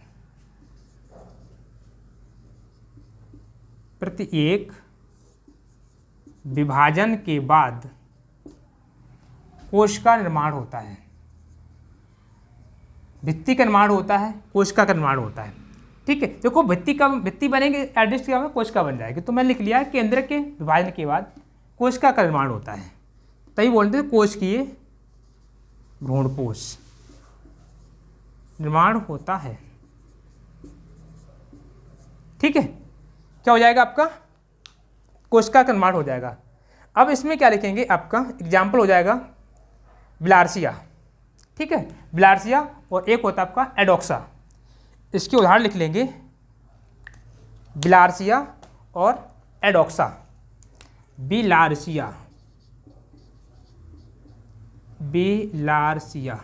प्रत्येक विभाजन के बाद कोश का निर्माण होता है, भित्ति का निर्माण होता है, कोशिका का निर्माण होता है। ठीक है, देखो भित्ति बनेगी, एडजस्ट किया कोशिका बन जाएगी, तो मैंने लिख लिया केंद्र के विभाजन के बाद कोशिका का निर्माण होता है, तभी बोलते हैं कोशिकीय भ्रूणपोष निर्माण होता है। ठीक है, क्या हो जाएगा आपका, कोशिका का निर्माण हो जाएगा। अब इसमें क्या लिखेंगे, आपका एग्जाम्पल हो जाएगा ब्लार्सिया। ठीक है, ब्लार्सिया, और एक होता है आपका एडोक्सा। इसके उदाहरण लिख लेंगे, बिलार्सिया और एडोक्सा। बिलार्सिया, बिलार्सिया,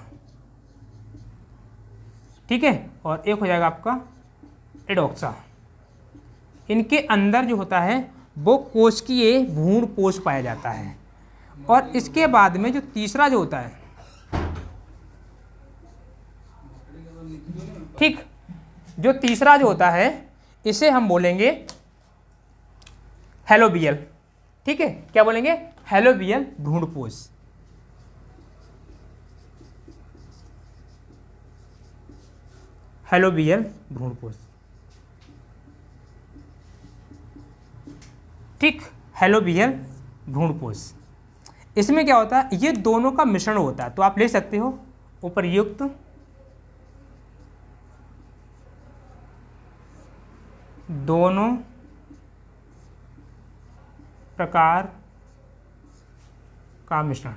ठीक है, और एक हो जाएगा आपका एडोक्सा। इनके अंदर जो होता है वो कोशिकीय भ्रूणपोष पाया जाता है। और इसके बाद में जो तीसरा जो होता है, ठीक, जो तीसरा जो होता है इसे हम बोलेंगे हेलोबियल। ठीक है, क्या बोलेंगे? हेलोबियल भ्रूणपोष। हेलोबियल भ्रूणपोष, ठीक, हेलोबियल भ्रूणपोष। इसमें क्या होता है, ये दोनों का मिश्रण होता है। तो आप ले सकते हो उपर्युक्त दोनों प्रकार का मिश्रण,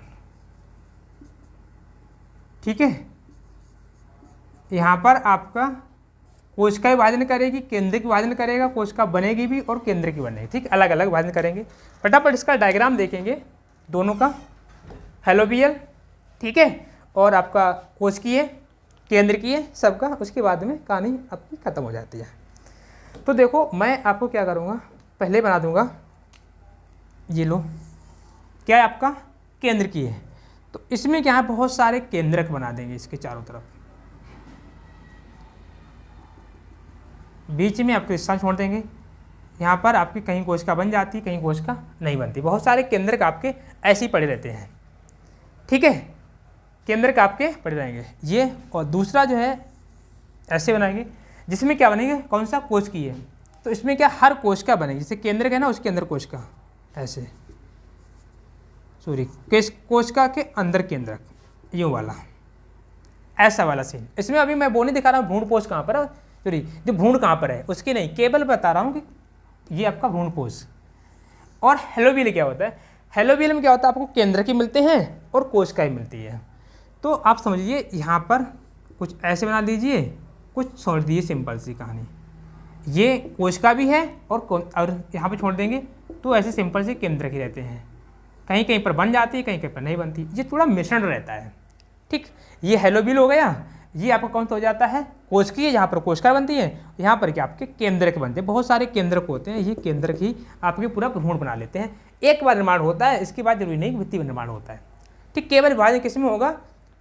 ठीक है। यहाँ पर आपका कोशिका विभाजन करेगी, केंद्रिक विभाजन करेगा, कोशिका बनेगी भी और केंद्र की बनेगी, ठीक, अलग अलग विभाजन करेंगे। फटाफट इसका डायग्राम देखेंगे दोनों का, हेलोबियल, ठीक है, और आपका कोशिकीय, केंद्रकीय, सबका। उसके बाद में कहानी आपकी खत्म हो जाती है। तो देखो, मैं आपको क्या करूँगा, पहले बना दूंगा, ये लो, क्या है आपका केंद्रकीय है। तो इसमें क्या है, बहुत सारे केंद्रक बना देंगे इसके चारों तरफ, बीच में आपके स्थान छोड़ देंगे। यहाँ पर आपकी कहीं कोशिका बन जाती है, कहीं कोशिका नहीं बनती। बहुत सारे केंद्रक आपके ऐसे ही पड़े रहते हैं, ठीक है, केंद्रक आपके पड़े रहेंगे ये। और दूसरा जो है ऐसे बनाएंगे, जिसमें क्या बनेंगे, कौन सा, कोशिकीय। तो इसमें क्या, हर कोशिका बनेगी, जैसे केंद्रक है ना, उसके अंदर कोशिका, ऐसे, सॉरी, कोशिका के अंदर केंद्रक, यूँ वाला, ऐसा वाला सीन। इसमें अभी मैं वो नहीं दिखा रहा हूँ भ्रूणपोष कहाँ पर है, सॉरी, जो भ्रूण कहाँ पर है उसकी नहीं, केवल बता रहा हूँ कि ये आपका भ्रूणपोष। और हेलोबियल क्या होता है, हेलोबियल में क्या होता है, आपको केंद्र की मिलते हैं और कोशिकाएं मिलती है। तो आप समझिए, यहाँ पर कुछ ऐसे बना दीजिए, कुछ छोड़ दीजिए, सिंपल सी कहानी। ये कोशिका भी है और यहाँ पे छोड़ देंगे, तो ऐसे सिंपल से केंद्र ही रहते हैं। कहीं कहीं पर बन जाती है, कहीं कहीं पर नहीं बनती, ये थोड़ा मिश्रण रहता है, ठीक। ये हेलोबियल हो गया। ये आपका कौन सा हो जाता है, कोशिकीय, जहाँ पर कोशिका बनती है, यहाँ पर क्या आपके केंद्रक बनते हैं। बहुत सारे केंद्रक होते हैं, ये केंद्रक ही आपके पूरा भ्रूण बना लेते हैं। एक बार निर्माण होता है, इसके बाद जरूरी नहीं द्वितीय निर्माण होता है, ठीक। केवल विभाजन किस में होगा,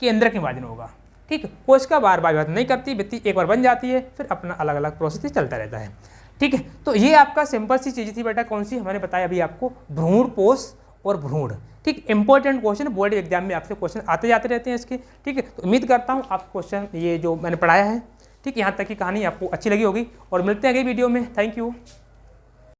केंद्रक विभाजन होगा, ठीक। कोशिका बार बार विभाजन नहीं करती, व्यक्ति एक बार बन जाती है, फिर अपना अलग अलग प्रोसेस चलता रहता है, ठीक है। तो ये आपका सिंपल सी चीज़ थी बेटा, कौन सी, मैंने बताया अभी आपको, भ्रूणपोष और भ्रूण, ठीक। इंपॉर्टेंट क्वेश्चन, बोर्ड एग्जाम में आपसे क्वेश्चन आते जाते रहते हैं इसके, ठीक है। तो उम्मीद करता हूँ आप क्वेश्चन ये जो मैंने पढ़ाया है, ठीक, यहाँ तक की कहानी आपको अच्छी लगी होगी। और मिलते हैं अगली वीडियो में। Thank you.